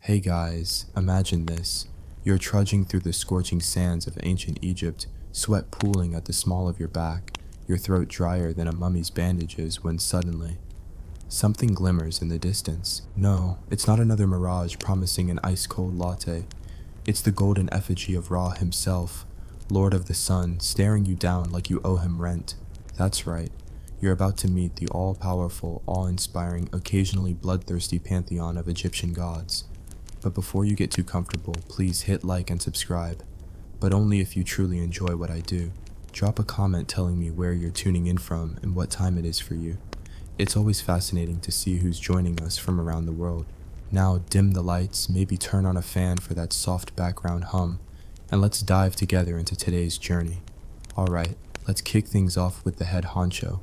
Hey guys, imagine this. You're trudging through the scorching sands of ancient Egypt, sweat pooling at the small of your back, your throat drier than a mummy's bandages when suddenly, something glimmers in the distance. No, it's not another mirage promising an ice-cold latte. It's the golden effigy of Ra himself, Lord of the Sun, staring you down like you owe him rent. That's right. You're about to meet the all-powerful, awe-inspiring, occasionally bloodthirsty pantheon of Egyptian gods. But before you get too comfortable, please hit like and subscribe. But only if you truly enjoy what I do. Drop a comment telling me where you're tuning in from and what time it is for you. It's always fascinating to see who's joining us from around the world. Now dim the lights, maybe turn on a fan for that soft background hum, and let's dive together into today's journey. Alright, let's kick things off with the head honcho,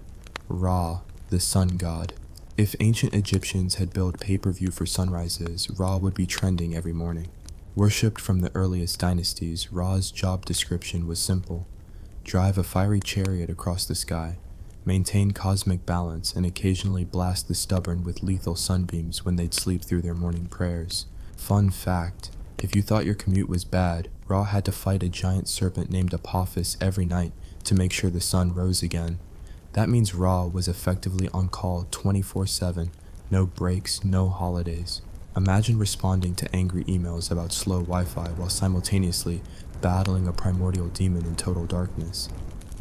Ra, the sun god. If ancient Egyptians had built pay-per-view for sunrises, Ra would be trending every morning. Worshipped from the earliest dynasties, Ra's job description was simple. Drive a fiery chariot across the sky, maintain cosmic balance, and occasionally blast the stubborn with lethal sunbeams when they'd sleep through their morning prayers. Fun fact, if you thought your commute was bad, Ra had to fight a giant serpent named Apophis every night to make sure the sun rose again. That means Ra was effectively on call 24/7, no breaks, no holidays. Imagine responding to angry emails about slow Wi-Fi while simultaneously battling a primordial demon in total darkness.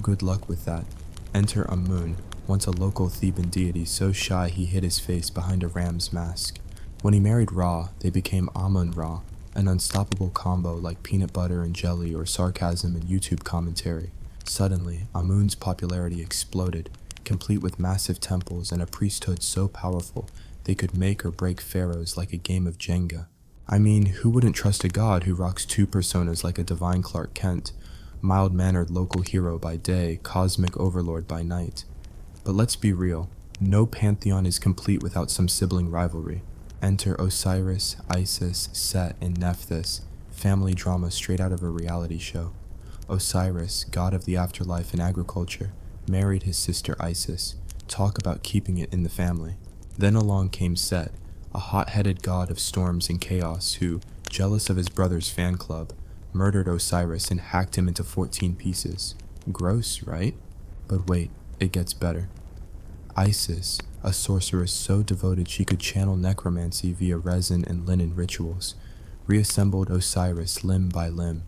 Good luck with that. Enter Amun, once a local Theban deity so shy he hid his face behind a ram's mask. When he married Ra, they became Amun-Ra, an unstoppable combo like peanut butter and jelly or sarcasm and YouTube commentary. Suddenly, Amun's popularity exploded, complete with massive temples and a priesthood so powerful they could make or break pharaohs like a game of Jenga. I mean, who wouldn't trust a god who rocks two personas like a divine Clark Kent, mild-mannered local hero by day, cosmic overlord by night? But let's be real, no pantheon is complete without some sibling rivalry. Enter Osiris, Isis, Set, and Nephthys, family drama straight out of a reality show. Osiris, god of the afterlife and agriculture, married his sister Isis. Talk about keeping it in the family. Then along came Set, a hot-headed god of storms and chaos who, jealous of his brother's fan club, murdered Osiris and hacked him into 14 pieces. Gross, right? But wait, it gets better. Isis, a sorceress so devoted she could channel necromancy via resin and linen rituals, reassembled Osiris limb by limb.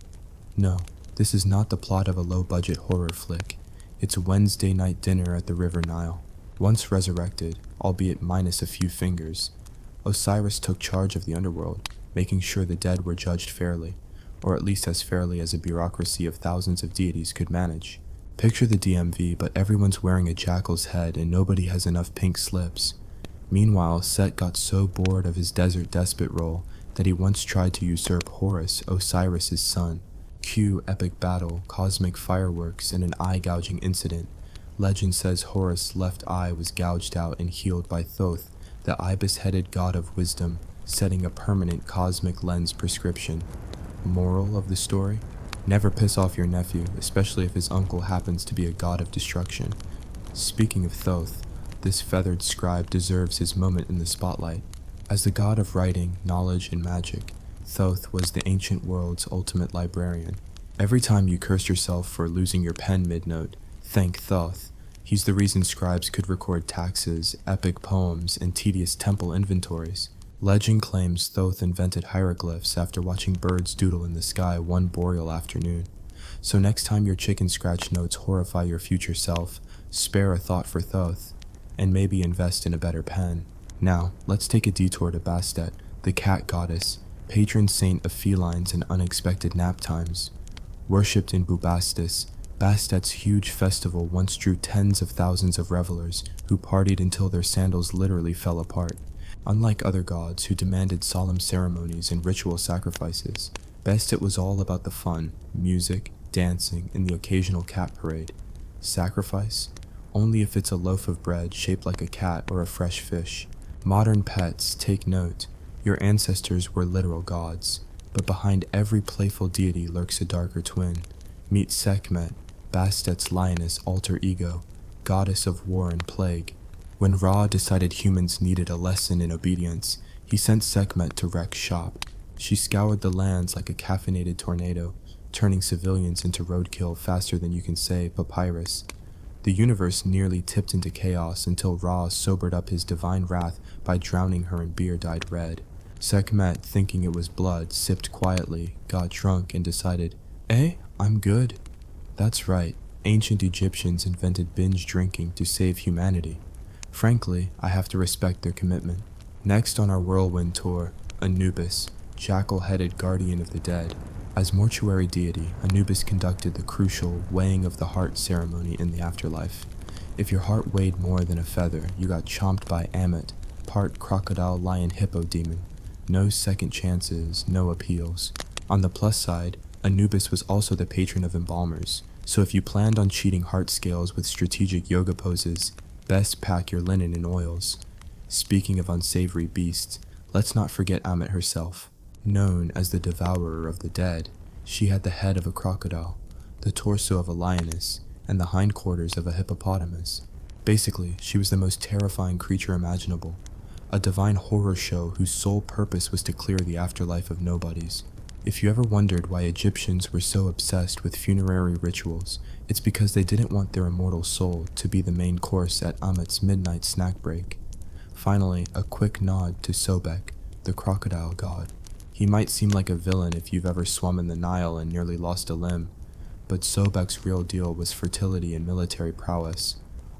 No, this is not the plot of a low-budget horror flick. It's Wednesday night dinner at the River Nile. Once resurrected, albeit minus a few fingers, Osiris took charge of the underworld, making sure the dead were judged fairly, or at least as fairly as a bureaucracy of thousands of deities could manage. Picture the DMV, but everyone's wearing a jackal's head and nobody has enough pink slips. Meanwhile, Set got so bored of his desert despot role that he once tried to usurp Horus, Osiris's son. Cue epic battle, cosmic fireworks, and an eye-gouging incident. Legend says Horus' left eye was gouged out and healed by Thoth, the ibis-headed god of wisdom, setting a permanent cosmic lens prescription. Moral of the story? Never piss off your nephew, especially if his uncle happens to be a god of destruction. Speaking of Thoth, this feathered scribe deserves his moment in the spotlight. As the god of writing, knowledge, and magic, Thoth was the ancient world's ultimate librarian. Every time you cursed yourself for losing your pen mid-note, thank Thoth. He's the reason scribes could record taxes, epic poems, and tedious temple inventories. Legend claims Thoth invented hieroglyphs after watching birds doodle in the sky one boreal afternoon. So next time your chicken scratch notes horrify your future self, spare a thought for Thoth, and maybe invest in a better pen. Now, let's take a detour to Bastet, the cat goddess, patron saint of felines and unexpected nap times. Worshipped in Bubastis, Bastet's huge festival once drew tens of thousands of revelers who partied until their sandals literally fell apart. Unlike other gods who demanded solemn ceremonies and ritual sacrifices, Bastet was all about the fun, music, dancing, and the occasional cat parade. Sacrifice? Only if it's a loaf of bread shaped like a cat or a fresh fish. Modern pets, take note. Your ancestors were literal gods, but behind every playful deity lurks a darker twin. Meet Sekhmet, Bastet's lioness alter ego, goddess of war and plague. When Ra decided humans needed a lesson in obedience, He sent Sekhmet to wreck shop. She scoured the lands like a caffeinated tornado, turning civilians into roadkill faster than you can say papyrus. The universe nearly tipped into chaos until Ra sobered up his divine wrath by drowning her in beer dyed red. Sekhmet, thinking it was blood, sipped quietly, got drunk, and decided, I'm good. That's right, ancient Egyptians invented binge drinking to save humanity. Frankly, I have to respect their commitment. Next on our whirlwind tour, Anubis, jackal-headed guardian of the dead. As mortuary deity, Anubis conducted the crucial weighing of the heart ceremony in the afterlife. If your heart weighed more than a feather, you got chomped by Ammit, part crocodile lion hippo demon. No second chances, no appeals. On the plus side, Anubis was also the patron of embalmers, so if you planned on cheating heart scales with strategic yoga poses, best pack your linen in oils. Speaking of unsavory beasts, let's not forget Ammit herself. Known as the devourer of the dead, she had the head of a crocodile, the torso of a lioness, and the hindquarters of a hippopotamus. Basically, she was the most terrifying creature imaginable, a divine horror show whose sole purpose was to clear the afterlife of nobodies. If you ever wondered why Egyptians were so obsessed with funerary rituals, it's because they didn't want their immortal soul to be the main course at Ammit's midnight snack break. Finally, a quick nod to Sobek, the crocodile god. He might seem like a villain if you've ever swum in the Nile and nearly lost a limb, but Sobek's real deal was fertility and military prowess.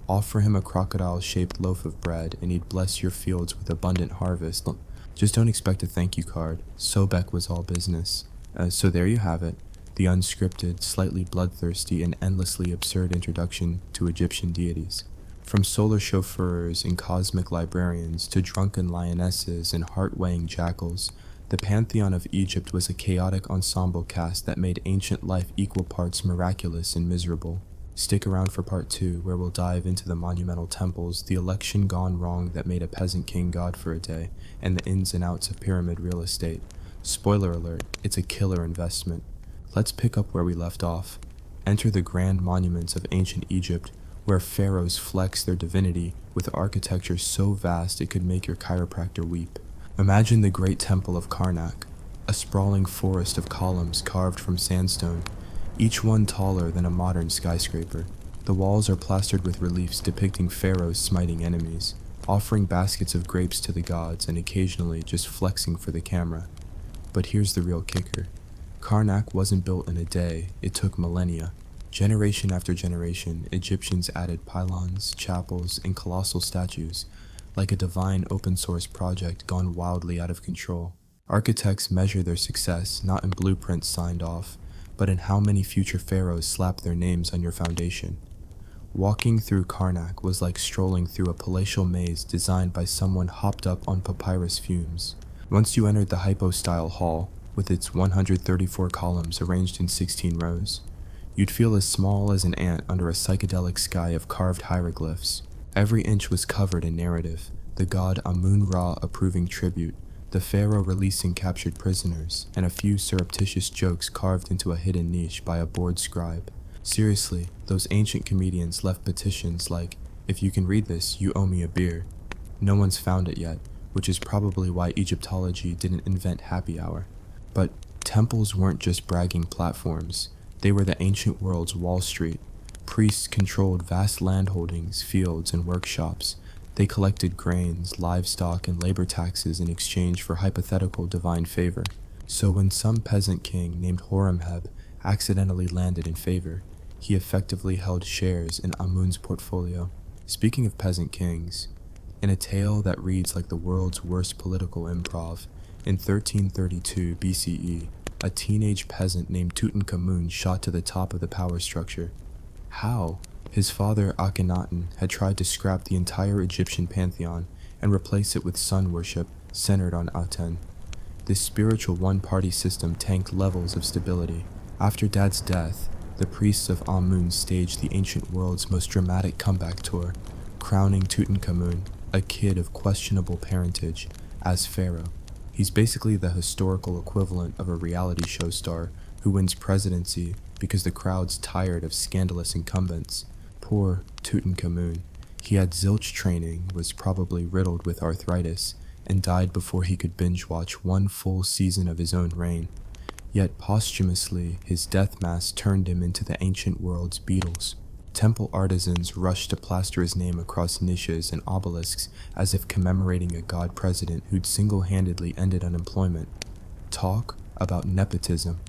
Offer him a crocodile-shaped loaf of bread and he'd bless your fields with abundant harvest. Just don't expect a thank you card. Sobek was all business. So there you have it, the unscripted, slightly bloodthirsty, and endlessly absurd introduction to Egyptian deities. From solar chauffeurs and cosmic librarians to drunken lionesses and heart-weighing jackals, the pantheon of Egypt was a chaotic ensemble cast that made ancient life equal parts miraculous and miserable. Stick around for part 2, where we'll dive into the monumental temples, the election gone wrong that made a peasant king god for a day, and the ins and outs of pyramid real estate. Spoiler alert, it's a killer investment. Let's pick up where we left off. Enter the grand monuments of ancient Egypt, where pharaohs flex their divinity with architecture so vast it could make your chiropractor weep. Imagine the great temple of Karnak, a sprawling forest of columns carved from sandstone, each one taller than a modern skyscraper. The walls are plastered with reliefs depicting pharaohs smiting enemies, offering baskets of grapes to the gods, and occasionally just flexing for the camera. But here's the real kicker. Karnak wasn't built in a day, it took millennia. Generation after generation, Egyptians added pylons, chapels, and colossal statues, like a divine open-source project gone wildly out of control. Architects measure their success not in blueprints signed off, but in how many future pharaohs slap their names on your foundation. Walking through Karnak was like strolling through a palatial maze designed by someone hopped up on papyrus fumes. Once you entered the hypo-style hall, with its 134 columns arranged in 16 rows, you'd feel as small as an ant under a psychedelic sky of carved hieroglyphs. Every inch was covered in narrative, the god Amun-Ra approving tribute, the pharaoh releasing captured prisoners, and a few surreptitious jokes carved into a hidden niche by a bored scribe. Seriously, those ancient comedians left petitions like, "If you can read this, you owe me a beer." No one's found it yet, which is probably why Egyptology didn't invent happy hour. But temples weren't just bragging platforms, they were the ancient world's Wall Street. Priests controlled vast landholdings, fields, and workshops. They collected grains, livestock, and labor taxes in exchange for hypothetical divine favor. So when some peasant king named Horemheb accidentally landed in favor, he effectively held shares in Amun's portfolio. Speaking of peasant kings, in a tale that reads like the world's worst political improv, in 1332 BCE, a teenage peasant named Tutankhamun shot to the top of the power structure. How? His father Akhenaten had tried to scrap the entire Egyptian pantheon and replace it with sun worship centered on Aten. This spiritual one-party system tanked levels of stability. After Dad's death, the priests of Amun staged the ancient world's most dramatic comeback tour, crowning Tutankhamun, a kid of questionable parentage, as pharaoh. He's basically the historical equivalent of a reality show star who wins presidency because the crowd's tired of scandalous incumbents. Poor Tutankhamun. He had zilch training, was probably riddled with arthritis, and died before he could binge-watch one full season of his own reign. Yet posthumously, his death mask turned him into the ancient world's Beatles. Temple artisans rushed to plaster his name across niches and obelisks as if commemorating a god president who'd single-handedly ended unemployment. Talk about nepotism.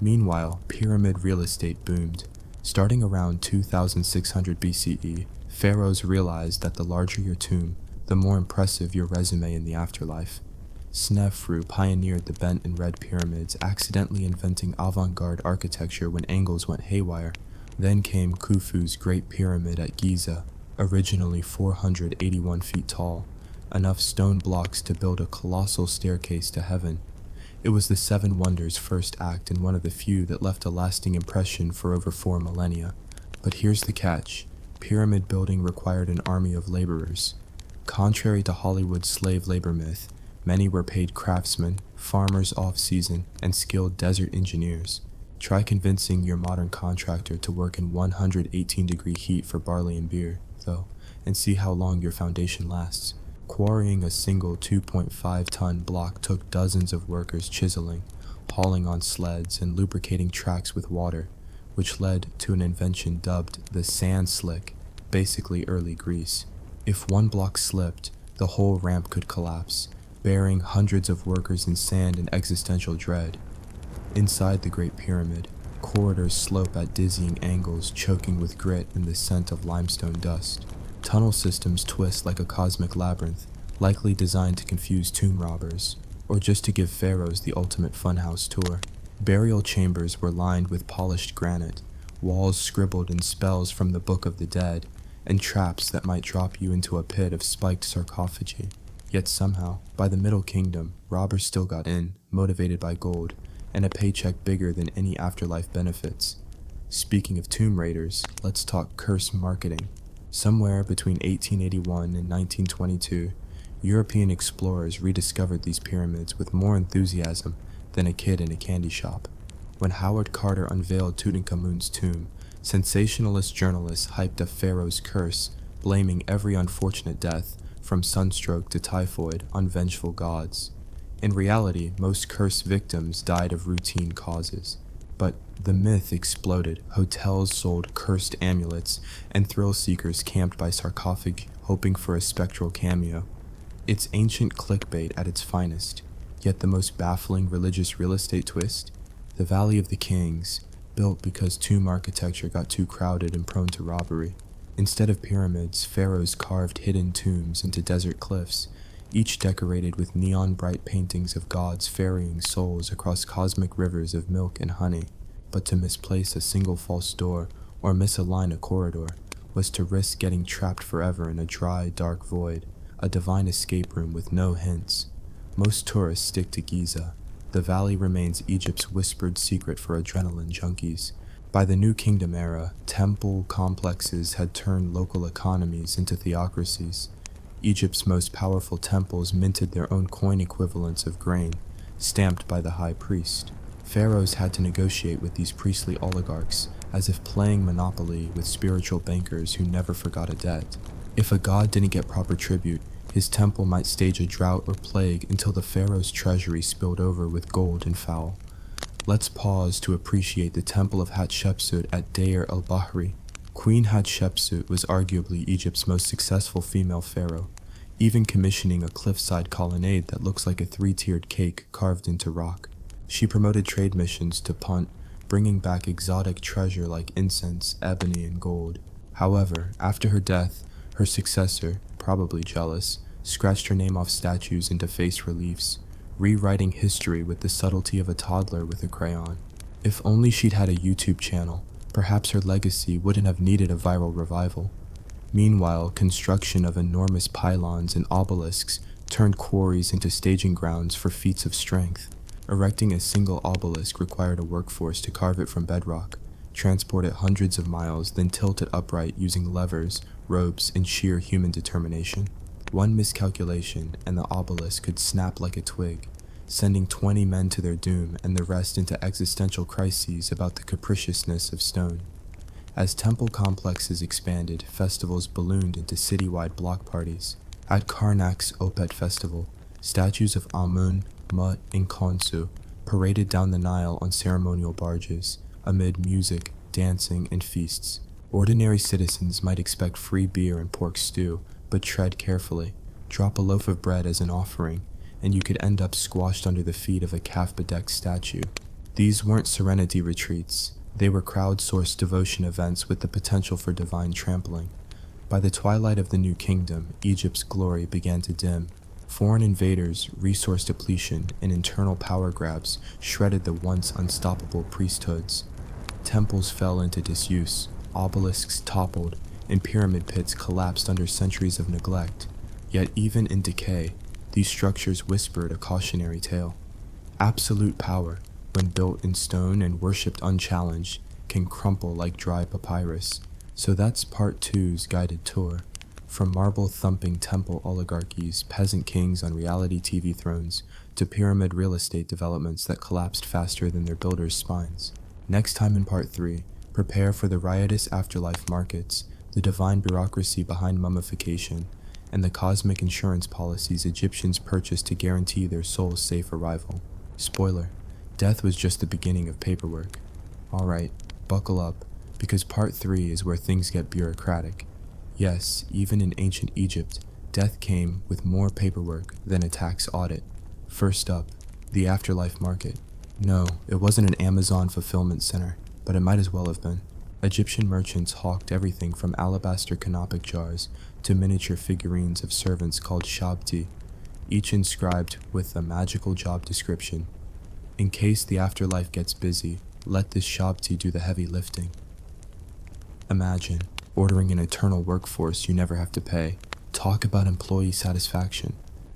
Meanwhile, pyramid real estate boomed. Starting around 2600 BCE, pharaohs realized that the larger your tomb, the more impressive your resume in the afterlife. Snefru pioneered the bent and red pyramids, accidentally inventing avant-garde architecture when angles went haywire. Then came Khufu's Great Pyramid at Giza, originally 481 feet tall, enough stone blocks to build a colossal staircase to heaven. It was the Seven Wonders' first act and one of the few that left a lasting impression for over 4 millennia. But here's the catch. Pyramid building required an army of laborers. Contrary to Hollywood's slave labor myth, many were paid craftsmen, farmers off-season, and skilled desert engineers. Try convincing your modern contractor to work in 118-degree heat for barley and beer, though, and see how long your foundation lasts. Quarrying a single 2.5-ton block took dozens of workers chiseling, hauling on sleds, and lubricating tracks with water, which led to an invention dubbed the sand slick, basically early grease. If one block slipped, the whole ramp could collapse, burying hundreds of workers in sand and existential dread. Inside the Great Pyramid, corridors slope at dizzying angles, choking with grit and the scent of limestone dust. Tunnel systems twist like a cosmic labyrinth, likely designed to confuse tomb robbers, or just to give pharaohs the ultimate funhouse tour. Burial chambers were lined with polished granite, walls scribbled in spells from the Book of the Dead, and traps that might drop you into a pit of spiked sarcophagi. Yet somehow, by the Middle Kingdom, robbers still got in, motivated by gold, and a paycheck bigger than any afterlife benefits. Speaking of tomb raiders, let's talk curse marketing. Somewhere between 1881 and 1922, European explorers rediscovered these pyramids with more enthusiasm than a kid in a candy shop. When Howard Carter unveiled Tutankhamun's tomb, sensationalist journalists hyped a pharaoh's curse, blaming every unfortunate death, from sunstroke to typhoid, on vengeful gods. In reality, most curse victims died of routine causes. But the myth exploded. Hotels sold cursed amulets, and thrill-seekers camped by sarcophagi, hoping for a spectral cameo. It's ancient clickbait at its finest. Yet the most baffling religious real estate twist? The Valley of the Kings, built because tomb architecture got too crowded and prone to robbery. Instead of pyramids, pharaohs carved hidden tombs into desert cliffs, each decorated with neon-bright paintings of gods ferrying souls across cosmic rivers of milk and honey. But to misplace a single false door or misalign a corridor was to risk getting trapped forever in a dry, dark void, a divine escape room with no hints. Most tourists stick to Giza. The valley remains Egypt's whispered secret for adrenaline junkies. By the New Kingdom era, temple complexes had turned local economies into theocracies. Egypt's most powerful temples minted their own coin equivalents of grain, stamped by the high priest. Pharaohs had to negotiate with these priestly oligarchs, as if playing Monopoly with spiritual bankers who never forgot a debt. If a god didn't get proper tribute, his temple might stage a drought or plague until the pharaoh's treasury spilled over with gold and foul. Let's pause to appreciate the Temple of Hatshepsut at Deir el-Bahri. Queen Hatshepsut was arguably Egypt's most successful female pharaoh, even commissioning a cliffside colonnade that looks like a 3-tiered cake carved into rock. She promoted trade missions to Punt, bringing back exotic treasure like incense, ebony, and gold. However, after her death, her successor, probably jealous, scratched her name off statues and defaced reliefs, rewriting history with the subtlety of a toddler with a crayon. If only she'd had a YouTube channel, perhaps her legacy wouldn't have needed a viral revival. Meanwhile, construction of enormous pylons and obelisks turned quarries into staging grounds for feats of strength. Erecting a single obelisk required a workforce to carve it from bedrock, transport it hundreds of miles, then tilt it upright using levers, ropes, and sheer human determination. One miscalculation and the obelisk could snap like a twig, sending 20 men to their doom and the rest into existential crises about the capriciousness of stone. As temple complexes expanded, festivals ballooned into citywide block parties. At Karnak's Opet Festival, Statues of Amun, Mut, and Khonsu paraded down the Nile on ceremonial barges, amid music, dancing, and feasts. Ordinary citizens might expect free beer and pork stew, but tread carefully. Drop a loaf of bread as an offering, and you could end up squashed under the feet of a calf-bedecked statue. These weren't serenity retreats. They were crowdsourced devotion events with the potential for divine trampling. By the twilight of the New Kingdom, Egypt's glory began to dim. Foreign invaders, resource depletion, and internal power grabs shredded the once unstoppable priesthoods. Temples fell into disuse, obelisks toppled, and pyramid pits collapsed under centuries of neglect. Yet even in decay, these structures whispered a cautionary tale. Absolute power, when built in stone and worshipped unchallenged, can crumple like dry papyrus. So that's part 2's guided tour. From marble-thumping temple oligarchies, peasant kings on reality TV thrones, to pyramid real estate developments that collapsed faster than their builders' spines. Next time in part 3, prepare for the riotous afterlife markets, the divine bureaucracy behind mummification, and the cosmic insurance policies Egyptians purchased to guarantee their soul's safe arrival. Spoiler, death was just the beginning of paperwork. Alright, buckle up, because part 3 is where things get bureaucratic. Yes, even in ancient Egypt, death came with more paperwork than a tax audit. First up, the afterlife market. No, it wasn't an Amazon fulfillment center, but it might as well have been. Egyptian merchants hawked everything from alabaster canopic jars to miniature figurines of servants called shabti, each inscribed with a magical job description. In case the afterlife gets busy, let this shabti do the heavy lifting. Imagine ordering an eternal workforce you never have to pay. Talk about employee satisfaction.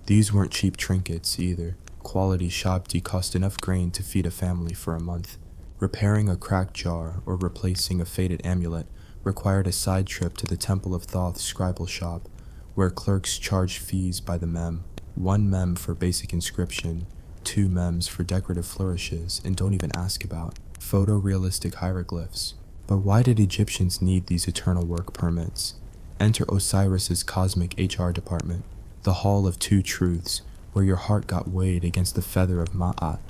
These weren't cheap trinkets either. Quality shabti cost enough grain to feed a family for a month. Repairing a cracked jar or replacing a faded amulet required a side trip to the Temple of Thoth's scribal shop, where clerks charged fees by the mem. 1 mem for basic inscription, 2 mems for decorative flourishes, and don't even ask about photorealistic hieroglyphs. But why did Egyptians need these eternal work permits? Enter Osiris's cosmic HR department, the Hall of Two Truths, where your heart got weighed against the feather of Ma'at,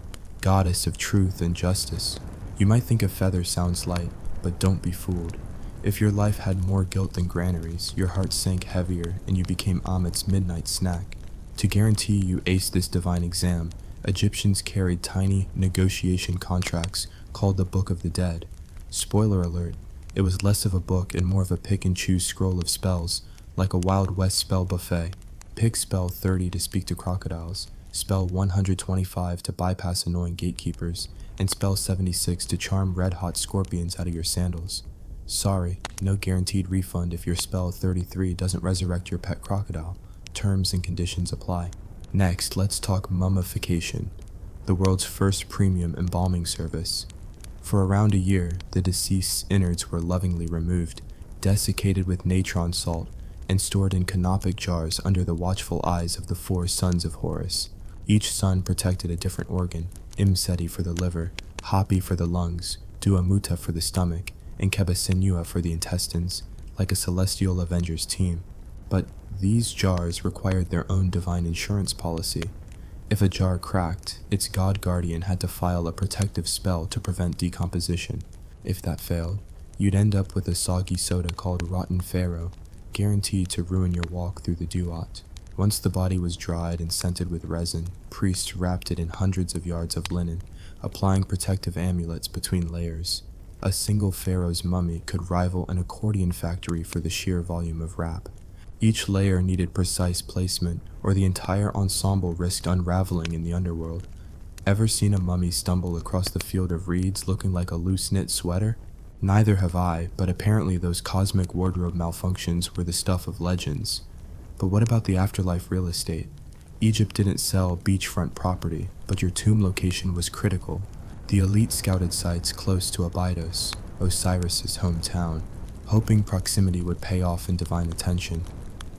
goddess of truth and justice. You might think a feather sounds light, but don't be fooled. If your life had more guilt than granaries, your heart sank heavier and you became Amit's midnight snack. To guarantee you aced this divine exam, Egyptians carried tiny negotiation contracts called the Book of the Dead. Spoiler alert, it was less of a book and more of a pick-and-choose scroll of spells, like a Wild West spell buffet. Pick spell 30 to speak to crocodiles, spell 125 to bypass annoying gatekeepers, and spell 76 to charm red-hot scorpions out of your sandals. Sorry, no guaranteed refund if your spell 33 doesn't resurrect your pet crocodile. Terms and conditions apply. Next, let's talk mummification, the world's first premium embalming service. For around a year, the deceased's innards were lovingly removed, desiccated with natron salt, and stored in canopic jars under the watchful eyes of the 4 sons of Horus. Each son protected a different organ, Imseti for the liver, Hapi for the lungs, Duamuta for the stomach, and Kebasenua for the intestines, like a celestial Avengers team. But these jars required their own divine insurance policy. If a jar cracked, its god guardian had to file a protective spell to prevent decomposition. If that failed, you'd end up with a soggy soda called Rotten Pharaoh, guaranteed to ruin your walk through the duat. Once the body was dried and scented with resin, priests wrapped it in hundreds of yards of linen, applying protective amulets between layers. A single pharaoh's mummy could rival an accordion factory for the sheer volume of wrap. Each layer needed precise placement, or the entire ensemble risked unraveling in the underworld. Ever seen a mummy stumble across the field of reeds looking like a loose-knit sweater? Neither have I, but apparently those cosmic wardrobe malfunctions were the stuff of legends. But what about the afterlife real estate? Egypt didn't sell beachfront property, but your tomb location was critical. The elite scouted sites close to Abydos, Osiris's hometown, hoping proximity would pay off in divine attention.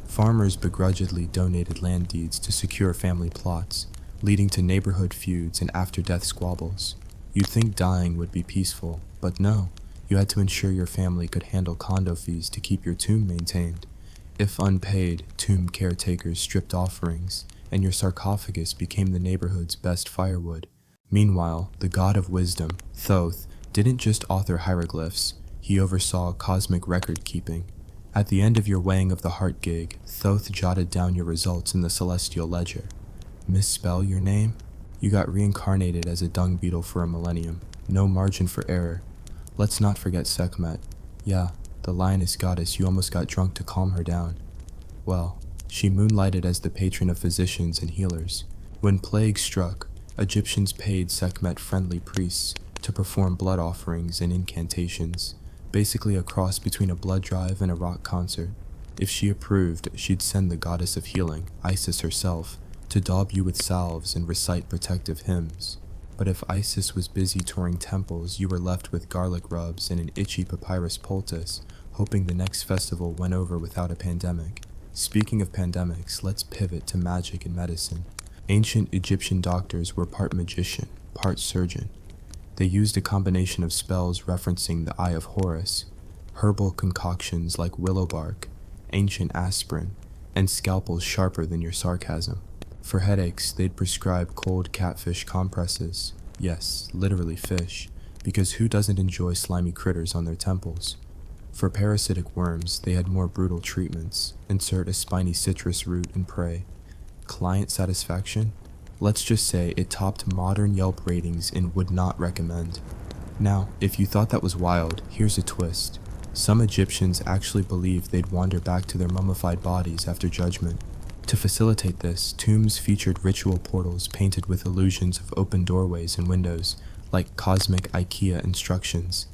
Farmers begrudgingly donated land deeds to secure family plots, leading to neighborhood feuds and after-death squabbles. You'd think dying would be peaceful, but no. You had to ensure your family could handle condo fees to keep your tomb maintained. If unpaid, tomb caretakers stripped offerings, and your sarcophagus became the neighborhood's best firewood. Meanwhile, the god of wisdom, Thoth, didn't just author hieroglyphs, he oversaw cosmic record-keeping. At the end of your weighing of the heart gig, Thoth jotted down your results in the celestial ledger. Misspell your name? You got reincarnated as a dung beetle for a millennium. No margin for error. Let's not forget Sekhmet. Yeah, the lioness goddess you almost got drunk to calm her down. Well, she moonlighted as the patron of physicians and healers. When plague struck, Egyptians paid Sekhmet-friendly priests to perform blood offerings and incantations, basically a cross between a blood drive and a rock concert. If she approved, she'd send the goddess of healing, Isis herself, to daub you with salves and recite protective hymns. But if Isis was busy touring temples, you were left with garlic rubs and an itchy papyrus poultice, hoping the next festival went over without a pandemic. Speaking of pandemics, let's pivot to magic and medicine. Ancient Egyptian doctors were part magician, part surgeon. They used a combination of spells referencing the Eye of Horus, herbal concoctions like willow bark, ancient aspirin, and scalpels sharper than your sarcasm. For headaches, they'd prescribe cold catfish compresses. Yes, literally fish, because who doesn't enjoy slimy critters on their temples? For parasitic worms, they had more brutal treatments. Insert a spiny citrus root and pray. Client satisfaction? Let's just say it topped modern Yelp ratings in would not recommend. Now, if you thought that was wild, here's a twist. Some Egyptians actually believed they'd wander back to their mummified bodies after judgment. To facilitate this, tombs featured ritual portals painted with illusions of open doorways and windows, like cosmic IKEA instructions.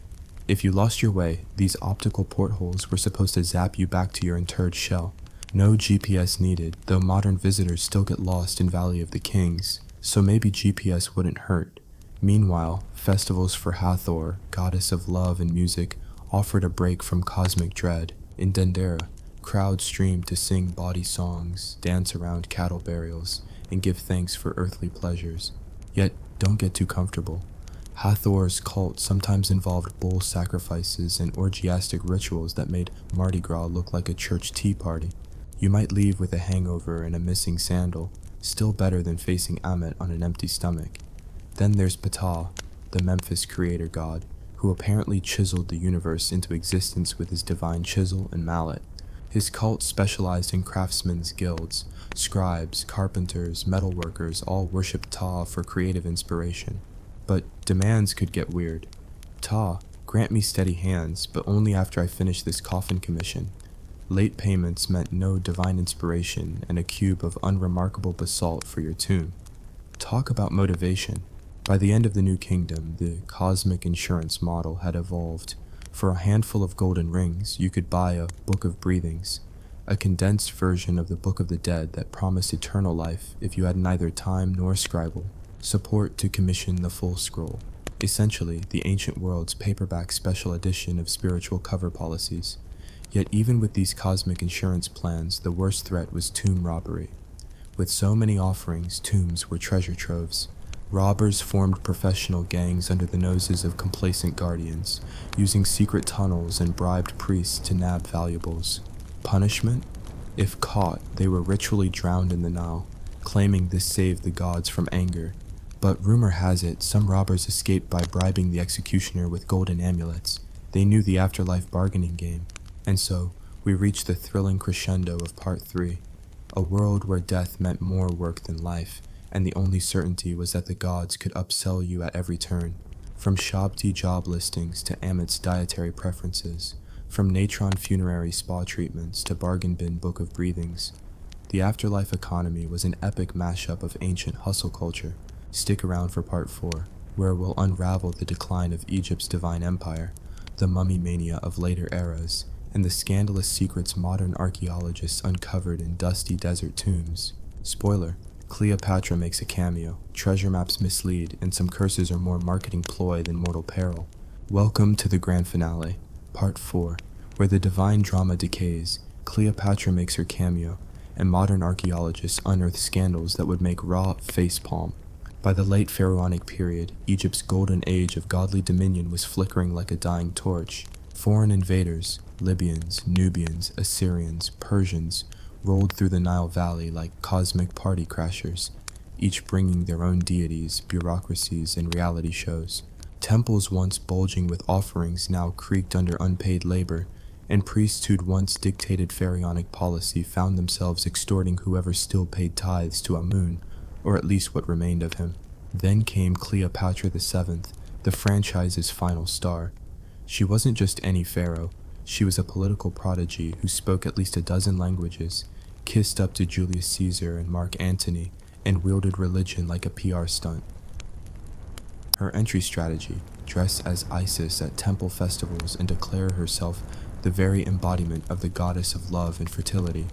If you lost your way, these optical portholes were supposed to zap you back to your interred shell. No GPS needed, though modern visitors still get lost in Valley of the Kings, so maybe GPS wouldn't hurt. Meanwhile, festivals for Hathor, goddess of love and music, offered a break from cosmic dread. In Dendera, crowds streamed to sing bawdy songs, dance around cattle burials, and give thanks for earthly pleasures. Yet, don't get too comfortable. Hathor's cult sometimes involved bull sacrifices and orgiastic rituals that made Mardi Gras look like a church tea party. You might leave with a hangover and a missing sandal, still better than facing Ammit on an empty stomach. Then there's Ptah, the Memphis creator god, who apparently chiseled the universe into existence with his divine chisel and mallet. His cult specialized in craftsmen's guilds. Scribes, carpenters, metalworkers all worshiped Ptah for creative inspiration. But demands could get weird. Ptah, grant me steady hands, but only after I finish this coffin commission. Late payments meant no divine inspiration and a cube of unremarkable basalt for your tomb. Talk about motivation. By the end of the New Kingdom, the cosmic insurance model had evolved. For a handful of golden rings, you could buy a Book of Breathings, a condensed version of the Book of the Dead that promised eternal life if you had neither time nor scribble, support to commission the full scroll. Essentially, the ancient world's paperback special edition of spiritual cover policies. Yet even with these cosmic insurance plans, the worst threat was tomb robbery. With so many offerings, tombs were treasure troves. Robbers formed professional gangs under the noses of complacent guardians, using secret tunnels and bribed priests to nab valuables. Punishment? If caught, they were ritually drowned in the Nile, claiming this saved the gods from anger. But rumor has it, some robbers escaped by bribing the executioner with golden amulets. They knew the afterlife bargaining game. And so, we reach the thrilling crescendo of Part 3, a world where death meant more work than life, and the only certainty was that the gods could upsell you at every turn. From Shabti job listings to Amit's dietary preferences, from Natron funerary spa treatments to bargain bin Book of Breathings. The afterlife economy was an epic mashup of ancient hustle culture. Stick around for Part 4, where we'll unravel the decline of Egypt's divine empire, the mummy mania of later eras, and the scandalous secrets modern archaeologists uncovered in dusty desert tombs. Spoiler, Cleopatra makes a cameo, treasure maps mislead, and some curses are more marketing ploy than mortal peril. Welcome to the grand finale, Part 4, where the divine drama decays, Cleopatra makes her cameo, and modern archaeologists unearth scandals that would make Ra facepalm. By the late pharaonic period, Egypt's golden age of godly dominion was flickering like a dying torch. Foreign invaders, Libyans, Nubians, Assyrians, Persians, rolled through the Nile Valley like cosmic party crashers, each bringing their own deities, bureaucracies, and reality shows. Temples once bulging with offerings now creaked under unpaid labor, and priests who'd once dictated pharaonic policy found themselves extorting whoever still paid tithes to Amun, or at least what remained of him. Then came Cleopatra VII, the franchise's final star. She wasn't just any pharaoh, she was a political prodigy who spoke at least a dozen languages, kissed up to Julius Caesar and Mark Antony, and wielded religion like a PR stunt. Her entry strategy, dress as Isis at temple festivals and declare herself the very embodiment of the goddess of love and fertility.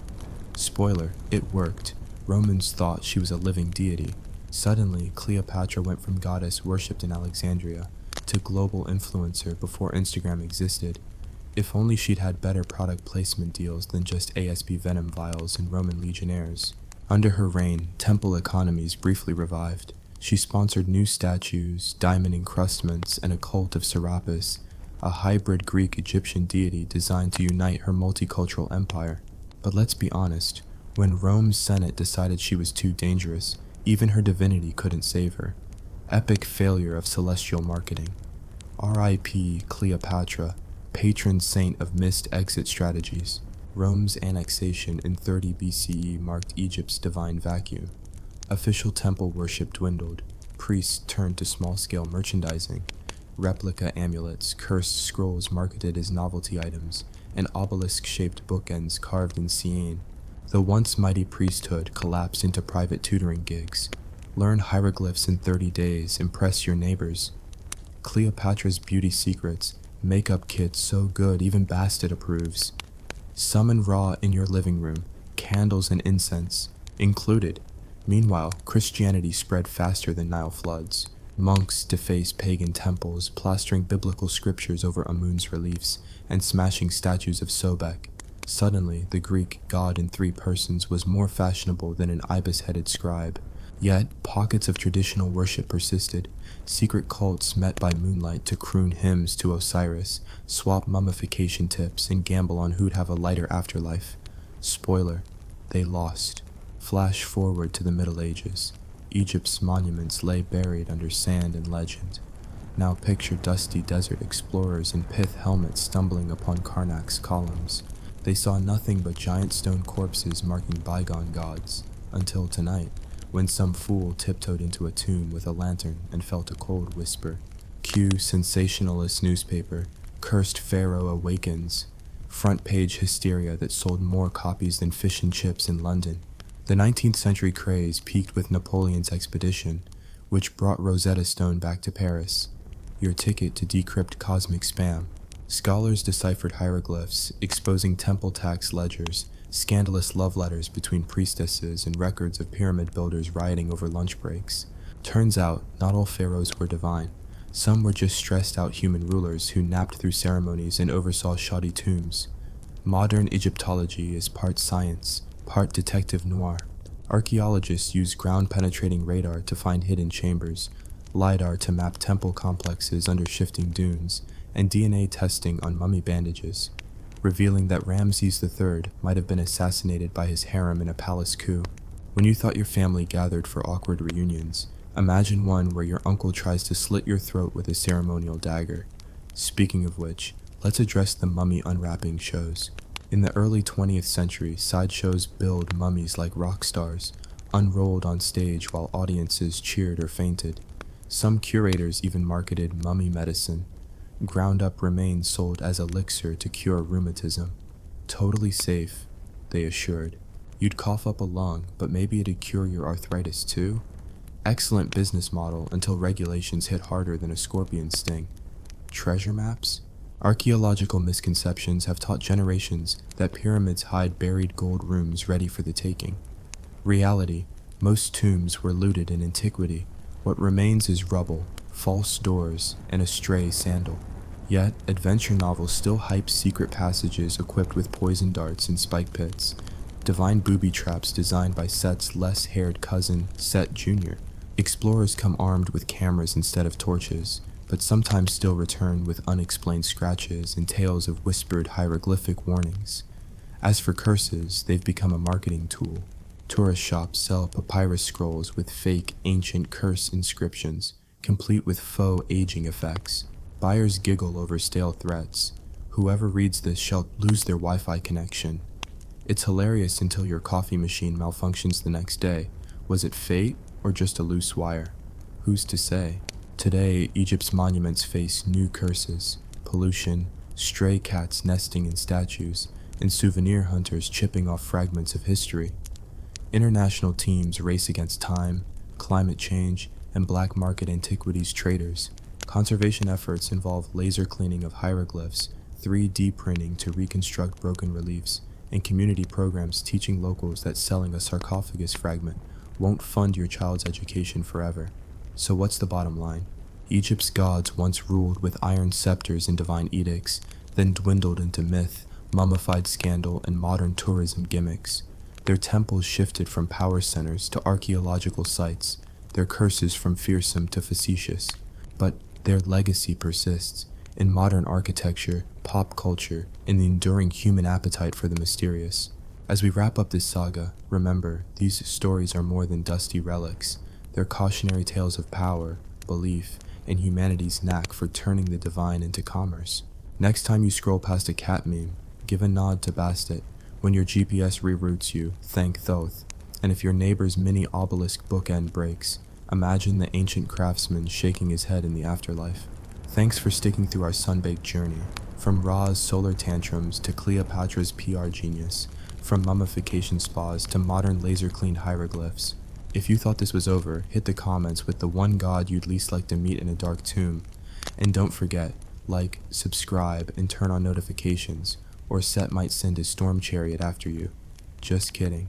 Spoiler, it worked. Romans thought she was a living deity. Suddenly, Cleopatra went from goddess worshipped in Alexandria to global influencer before Instagram existed. If only she'd had better product placement deals than just ASP venom vials and Roman legionnaires. Under her reign, temple economies briefly revived. She sponsored new statues, diamond encrustments, and a cult of Serapis, a hybrid Greek-Egyptian deity designed to unite her multicultural empire. But let's be honest, when Rome's Senate decided she was too dangerous, even her divinity couldn't save her. Epic failure of celestial marketing. R.I.P. Cleopatra, patron saint of missed exit strategies. Rome's annexation in 30 BCE marked Egypt's divine vacuum. Official temple worship dwindled. Priests turned to small-scale merchandising. Replica amulets, cursed scrolls marketed as novelty items, and obelisk-shaped bookends carved in Siene. The once mighty priesthood collapsed into private tutoring gigs. Learn hieroglyphs in 30 days, impress your neighbors. Cleopatra's beauty secrets, makeup kits so good even Bastet approves. Summon Ra in your living room, candles and incense included. Meanwhile, Christianity spread faster than Nile floods. Monks defaced pagan temples, plastering biblical scriptures over Amun's reliefs, and smashing statues of Sobek. Suddenly, the Greek god in 3 persons was more fashionable than an ibis-headed scribe. Yet, pockets of traditional worship persisted. Secret cults met by moonlight to croon hymns to Osiris, swap mummification tips, and gamble on who'd have a lighter afterlife. Spoiler, they lost. Flash forward to the Middle Ages. Egypt's monuments lay buried under sand and legend. Now picture dusty desert explorers in pith helmets stumbling upon Karnak's columns. They saw nothing but giant stone corpses marking bygone gods, until tonight, when some fool tiptoed into a tomb with a lantern and felt a cold whisper. Cue sensationalist newspaper, cursed pharaoh awakens. Front page hysteria that sold more copies than fish and chips in London. The 19th century craze peaked with Napoleon's expedition, which brought Rosetta Stone back to Paris, your ticket to decrypt cosmic spam. Scholars deciphered hieroglyphs, exposing temple tax ledgers, scandalous love letters between priestesses, and records of pyramid builders rioting over lunch breaks. Turns out, not all pharaohs were divine. Some were just stressed-out human rulers who napped through ceremonies and oversaw shoddy tombs. Modern Egyptology is part science, part detective noir. Archaeologists use ground-penetrating radar to find hidden chambers, LiDAR to map temple complexes under shifting dunes, and DNA testing on mummy bandages, revealing that Ramses III might have been assassinated by his harem in a palace coup. When you thought your family gathered for awkward reunions, imagine one where your uncle tries to slit your throat with a ceremonial dagger. Speaking of which, let's address the mummy unwrapping shows. In the early 20th century, sideshows billed mummies like rock stars, unrolled on stage while audiences cheered or fainted. Some curators even marketed mummy medicine, ground-up remains sold as elixir to cure rheumatism. Totally safe, they assured. You'd cough up a lung, but maybe it'd cure your arthritis too? Excellent business model until regulations hit harder than a scorpion sting. Treasure maps? Archaeological misconceptions have taught generations that pyramids hide buried gold rooms ready for the taking. Reality, most tombs were looted in antiquity. What remains is rubble, false doors, and a stray sandal. Yet, adventure novels still hype secret passages equipped with poison darts and spike pits, divine booby traps designed by Set's less-haired cousin, Set Jr. Explorers come armed with cameras instead of torches, but sometimes still return with unexplained scratches and tales of whispered hieroglyphic warnings. As for curses, they've become a marketing tool. Tourist shops sell papyrus scrolls with fake ancient curse inscriptions, complete with faux aging effects. Buyers giggle over stale threats. Whoever reads this shall lose their Wi-Fi connection. It's hilarious until your coffee machine malfunctions the next day. Was it fate or just a loose wire? Who's to say? Today, Egypt's monuments face new curses: pollution, stray cats nesting in statues, and souvenir hunters chipping off fragments of history. International teams race against time, climate change, and black market antiquities traders. Conservation efforts involve laser cleaning of hieroglyphs, 3D printing to reconstruct broken reliefs, and community programs teaching locals that selling a sarcophagus fragment won't fund your child's education forever. So what's the bottom line? Egypt's gods once ruled with iron scepters and divine edicts, then dwindled into myth, mummified scandal, and modern tourism gimmicks. Their temples shifted from power centers to archaeological sites, their curses from fearsome to facetious. But their legacy persists in modern architecture, pop culture, and the enduring human appetite for the mysterious. As we wrap up this saga, remember, these stories are more than dusty relics. They're cautionary tales of power, belief, and humanity's knack for turning the divine into commerce. Next time you scroll past a cat meme, give a nod to Bastet. When your GPS reroutes you, thank Thoth. And if your neighbor's mini obelisk bookend breaks, imagine the ancient craftsman shaking his head in the afterlife. Thanks for sticking through our sun-baked journey. From Ra's solar tantrums to Cleopatra's PR genius, from mummification spas to modern laser-cleaned hieroglyphs. If you thought this was over, hit the comments with the one god you'd least like to meet in a dark tomb. And don't forget, like, subscribe, and turn on notifications, or Set might send his storm chariot after you. Just kidding.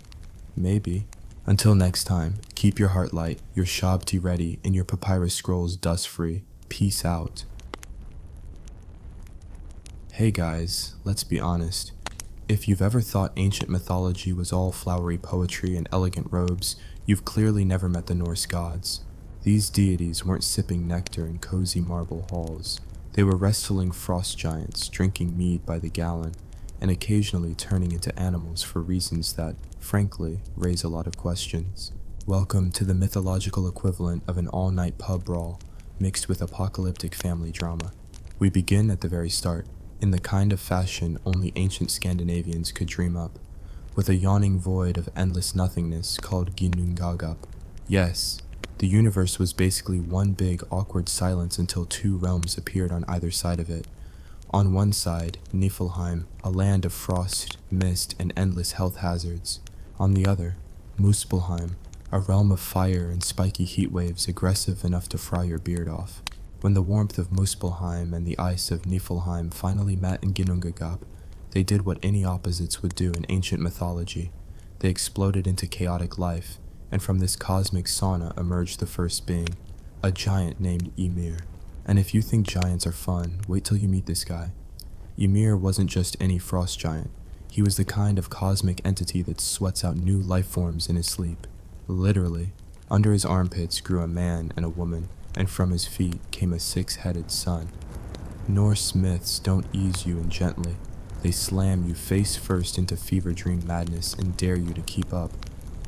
Maybe. Until next time, keep your heart light, your shabti ready, and your papyrus scrolls dust-free. Peace out. Hey guys, let's be honest. If you've ever thought ancient mythology was all flowery poetry and elegant robes, you've clearly never met the Norse gods. These deities weren't sipping nectar in cozy marble halls. They were wrestling frost giants, drinking mead by the gallon, and occasionally turning into animals for reasons that, frankly, raise a lot of questions. Welcome to the mythological equivalent of an all-night pub brawl, mixed with apocalyptic family drama. We begin at the very start, in the kind of fashion only ancient Scandinavians could dream up, with a yawning void of endless nothingness called Ginnungagap. Yes, the universe was basically one big awkward silence until two realms appeared on either side of it. On one side, Niflheim, a land of frost, mist, and endless health hazards. On the other, Muspelheim, a realm of fire and spiky heat waves aggressive enough to fry your beard off. When the warmth of Muspelheim and the ice of Niflheim finally met in Ginnungagap, they did what any opposites would do in ancient mythology. They exploded into chaotic life, and from this cosmic sauna emerged the first being, a giant named Ymir. And if you think giants are fun, wait till you meet this guy. Ymir wasn't just any frost giant. He was the kind of cosmic entity that sweats out new life forms in his sleep. Literally. Under his armpits grew a man and a woman, and from his feet came a six-headed sun. Norse myths don't ease you in gently. They slam you face first into fever dream madness and dare you to keep up.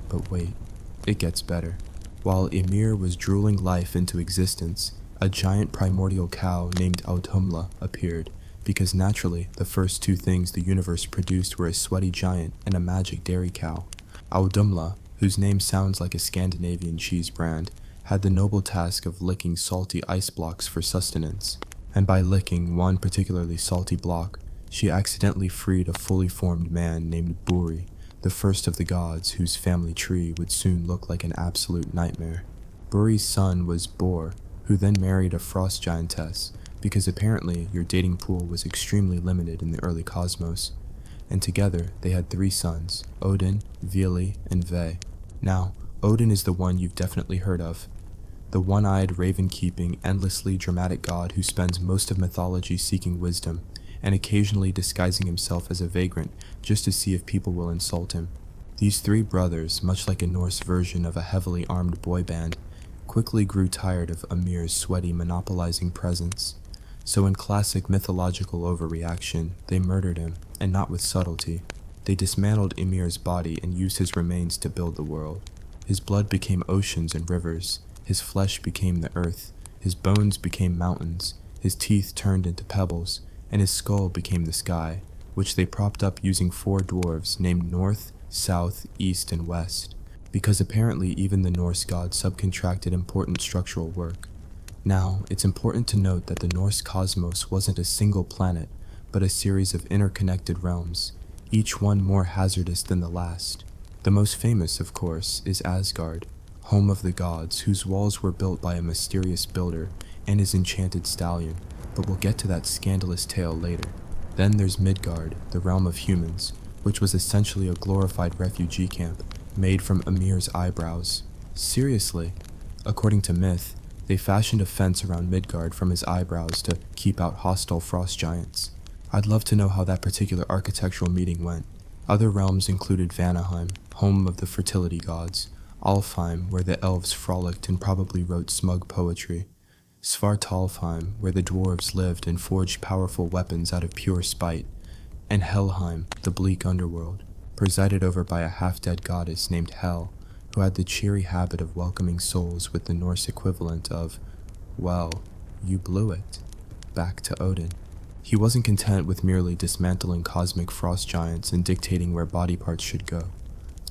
But wait, it gets better. While Ymir was drooling life into existence, a giant primordial cow named Autumla appeared, because naturally the first two things the universe produced were a sweaty giant and a magic dairy cow. Autumla, whose name sounds like a Scandinavian cheese brand, had the noble task of licking salty ice blocks for sustenance. And by licking one particularly salty block, she accidentally freed a fully formed man named Buri, the first of the gods whose family tree would soon look like an absolute nightmare. Buri's son was Bor, who then married a frost giantess, because apparently your dating pool was extremely limited in the early cosmos. And together they had three sons, Odin, Vili, and Ve. Now, Odin is the one you've definitely heard of. The one-eyed, raven-keeping, endlessly dramatic god who spends most of mythology seeking wisdom, and occasionally disguising himself as a vagrant just to see if people will insult him. These three brothers, much like a Norse version of a heavily armed boy band, quickly grew tired of Ymir's sweaty, monopolizing presence. So in classic mythological overreaction, they murdered him, and not with subtlety. They dismantled Ymir's body and used his remains to build the world. His blood became oceans and rivers, his flesh became the earth, his bones became mountains, his teeth turned into pebbles, and his skull became the sky, which they propped up using 4 dwarves named North, South, East, and West, because apparently even the Norse gods subcontracted important structural work. Now, it's important to note that the Norse cosmos wasn't a single planet, but a series of interconnected realms, each one more hazardous than the last. The most famous, of course, is Asgard, home of the gods, whose walls were built by a mysterious builder and his enchanted stallion, but we'll get to that scandalous tale later. Then there's Midgard, the realm of humans, which was essentially a glorified refugee camp made from Ymir's eyebrows. Seriously, according to myth, they fashioned a fence around Midgard from his eyebrows to keep out hostile frost giants. I'd love to know how that particular architectural meeting went. Other realms included Vanaheim, home of the fertility gods, Alfheim, where the elves frolicked and probably wrote smug poetry, Svartalfheim, where the dwarves lived and forged powerful weapons out of pure spite, and Helheim, the bleak underworld, presided over by a half-dead goddess named Hel, who had the cheery habit of welcoming souls with the Norse equivalent of, well, you blew it, back to Odin. He wasn't content with merely dismantling cosmic frost giants and dictating where body parts should go.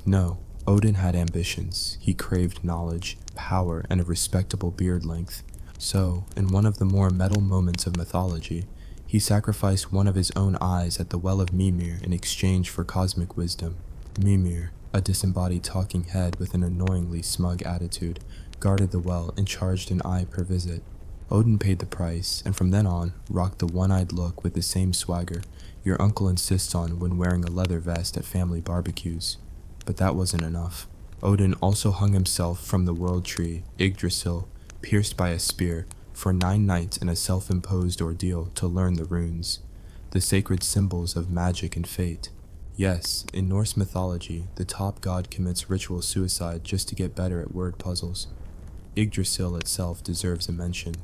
No, Odin had ambitions. He craved knowledge, power, and a respectable beard length. So, in one of the more metal moments of mythology, he sacrificed one of his own eyes at the Well of Mimir in exchange for cosmic wisdom. Mimir, a disembodied talking head with an annoyingly smug attitude, guarded the well and charged an eye per visit. Odin paid the price, and from then on, rocked the one-eyed look with the same swagger your uncle insists on when wearing a leather vest at family barbecues. But that wasn't enough. Odin also hung himself from the world tree, Yggdrasil, pierced by a spear, for 9 nights in a self-imposed ordeal to learn the runes, the sacred symbols of magic and fate. Yes, in Norse mythology, the top god commits ritual suicide just to get better at word puzzles. Yggdrasil itself deserves a mention.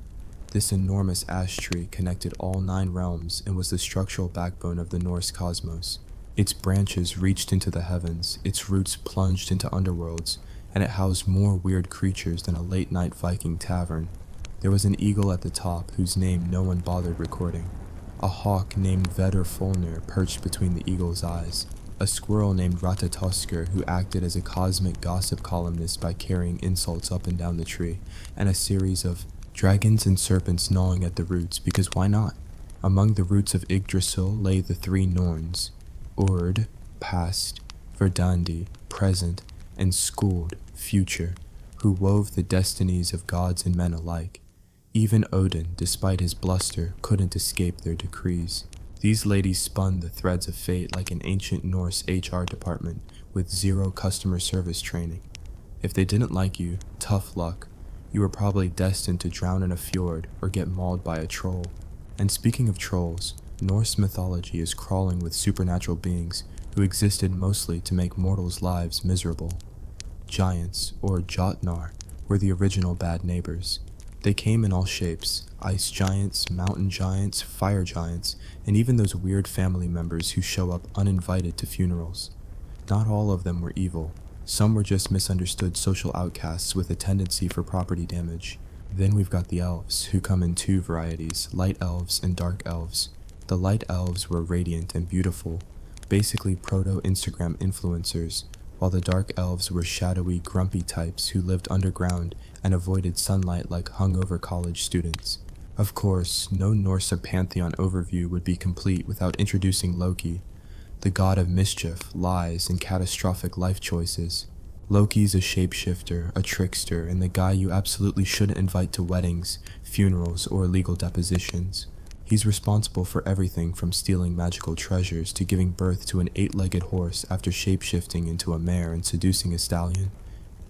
This enormous ash tree connected all 9 realms and was the structural backbone of the Norse cosmos. Its branches reached into the heavens, its roots plunged into underworlds, and it housed more weird creatures than a late-night Viking tavern. There was an eagle at the top whose name no one bothered recording, a hawk named Vedrfolnir perched between the eagle's eyes, a squirrel named Ratatoskr who acted as a cosmic gossip columnist by carrying insults up and down the tree, and a series of dragons and serpents gnawing at the roots, because why not? Among the roots of Yggdrasil lay the 3 Norns, Urd, past, Verdandi, present, and Skuld, future, who wove the destinies of gods and men alike. Even Odin, despite his bluster, couldn't escape their decrees. These ladies spun the threads of fate like an ancient Norse HR department with 0 customer service training. If they didn't like you, tough luck. You were probably destined to drown in a fjord or get mauled by a troll. And speaking of trolls, Norse mythology is crawling with supernatural beings who existed mostly to make mortals' lives miserable. Giants, or Jotnar, were the original bad neighbors. They came in all shapes: ice giants, mountain giants, fire giants, and even those weird family members who show up uninvited to funerals. Not all of them were evil. Some were just misunderstood social outcasts with a tendency for property damage. Then we've got the elves, who come in 2 varieties, light elves and dark elves. The light elves were radiant and beautiful, basically proto-Instagram influencers, while the dark elves were shadowy, grumpy types who lived underground and avoided sunlight like hungover college students. Of course, no Norse pantheon overview would be complete without introducing Loki, the god of mischief, lies, and catastrophic life choices. Loki's a shapeshifter, a trickster, and the guy you absolutely shouldn't invite to weddings, funerals, or legal depositions. He's responsible for everything from stealing magical treasures to giving birth to an 8-legged horse after shapeshifting into a mare and seducing a stallion.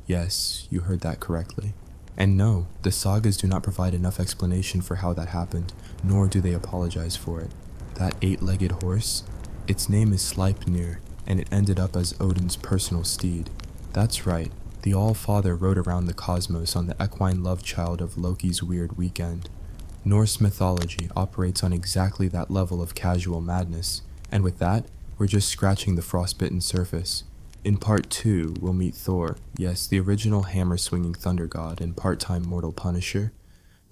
Yes, you heard that correctly. And no, the sagas do not provide enough explanation for how that happened, nor do they apologize for it. That 8-legged horse? Its name is Sleipnir, and it ended up as Odin's personal steed. That's right, the All-Father rode around the cosmos on the equine love child of Loki's weird weekend. Norse mythology operates on exactly that level of casual madness, and with that, We're just scratching the frostbitten surface. In part 2, we'll meet Thor, yes, the original hammer-swinging thunder god and part-time mortal punisher,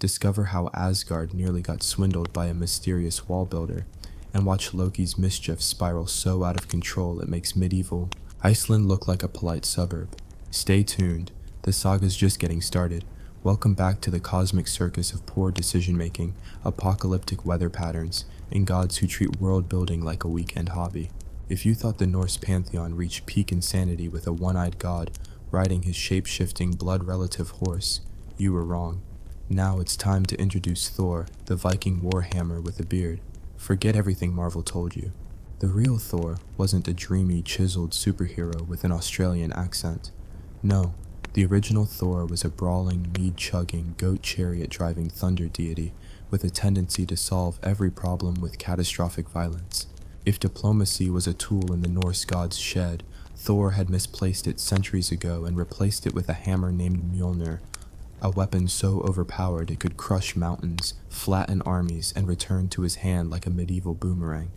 discover how Asgard nearly got swindled by a mysterious wall builder, and watch Loki's mischief spiral so out of control it makes medieval Iceland look like a polite suburb. Stay tuned, the saga's just getting started. Welcome back to the cosmic circus of poor decision-making, apocalyptic weather patterns, and gods who treat world building like a weekend hobby. If you thought the Norse pantheon reached peak insanity with a one-eyed god riding his shape-shifting blood-relative horse, you were wrong. Now it's time to introduce Thor, the Viking warhammer with a beard. Forget everything Marvel told you. The real Thor wasn't a dreamy, chiseled superhero with an Australian accent. No, the original Thor was a brawling, mead-chugging, goat-chariot-driving thunder deity with a tendency to solve every problem with catastrophic violence. If diplomacy was a tool in the Norse god's shed, Thor had misplaced it centuries ago and replaced it with a hammer named Mjolnir, a weapon so overpowered it could crush mountains, flatten armies, and return to his hand like a medieval boomerang.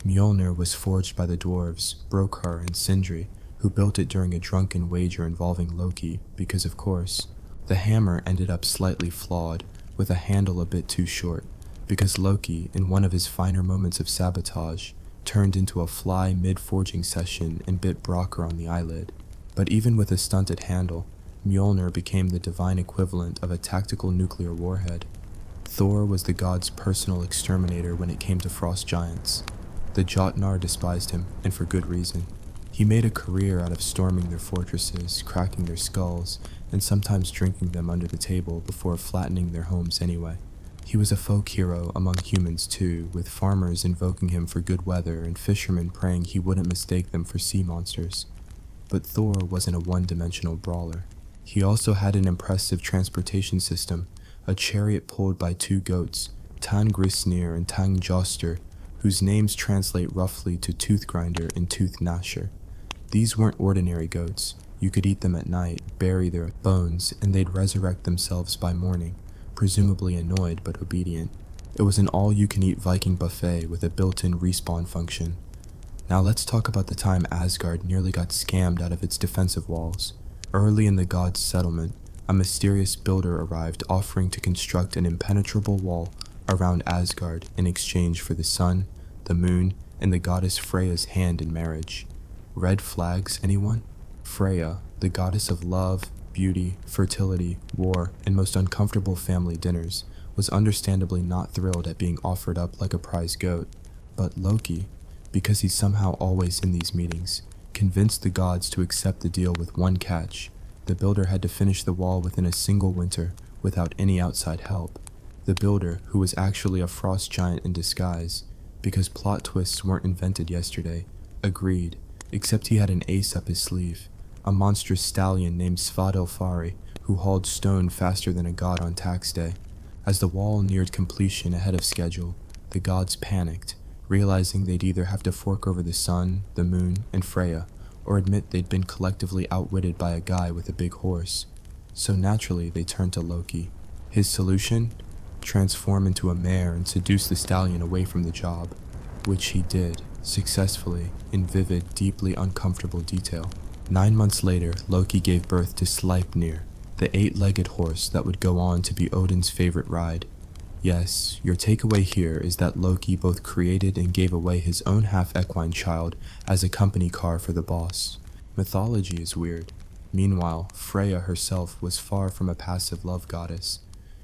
Mjolnir was forged by the dwarves, Brokar and Sindri, who built it during a drunken wager involving Loki, because of course. The hammer ended up slightly flawed, with a handle a bit too short, because Loki, in one of his finer moments of sabotage, turned into a fly mid-forging session and bit Brokar on the eyelid. But even with a stunted handle, Mjolnir became the divine equivalent of a tactical nuclear warhead. Thor was the god's personal exterminator when it came to frost giants. The Jotnar despised him, and for good reason. He made a career out of storming their fortresses, cracking their skulls, and sometimes drinking them under the table before flattening their homes anyway. He was a folk hero among humans too, with farmers invoking him for good weather and fishermen praying he wouldn't mistake them for sea monsters. But Thor wasn't a one-dimensional brawler. He also had an impressive transportation system, a chariot pulled by two goats, Tangrisnir and Tangjoster, whose names translate roughly to tooth grinder and tooth gnasher. These weren't ordinary goats. You could eat them at night, bury their bones, and they'd resurrect themselves by morning, presumably annoyed but obedient. It was an all-you-can-eat Viking buffet with a built-in respawn function. Now let's talk about the time Asgard nearly got scammed out of its defensive walls. Early in the gods' settlement, a mysterious builder arrived offering to construct an impenetrable wall around Asgard in exchange for the sun, the moon, and the goddess Freya's hand in marriage. Red flags, anyone? Freya, the goddess of love, beauty, fertility, war, and most uncomfortable family dinners, was understandably not thrilled at being offered up like a prize goat. But Loki, because he's somehow always in these meetings, convinced the gods to accept the deal with one catch. The builder had to finish the wall within a single winter, without any outside help. The builder, who was actually a frost giant in disguise, because plot twists weren't invented yesterday, agreed, except he had an ace up his sleeve, a monstrous stallion named Svadilfari, who hauled stone faster than a god on tax day. As the wall neared completion ahead of schedule, the gods panicked, realizing they'd either have to fork over the sun, the moon, and Freya, or admit they'd been collectively outwitted by a guy with a big horse. So naturally, they turned to Loki. His solution? Transform into a mare and seduce the stallion away from the job, which he did, successfully, in vivid, deeply uncomfortable detail. 9 months later, Loki gave birth to Sleipnir, the 8-legged horse that would go on to be Odin's favorite ride. Yes, your takeaway here is that Loki both created and gave away his own half-equine child as a company car for the boss. Mythology is weird. Meanwhile, Freya herself was far from a passive love goddess.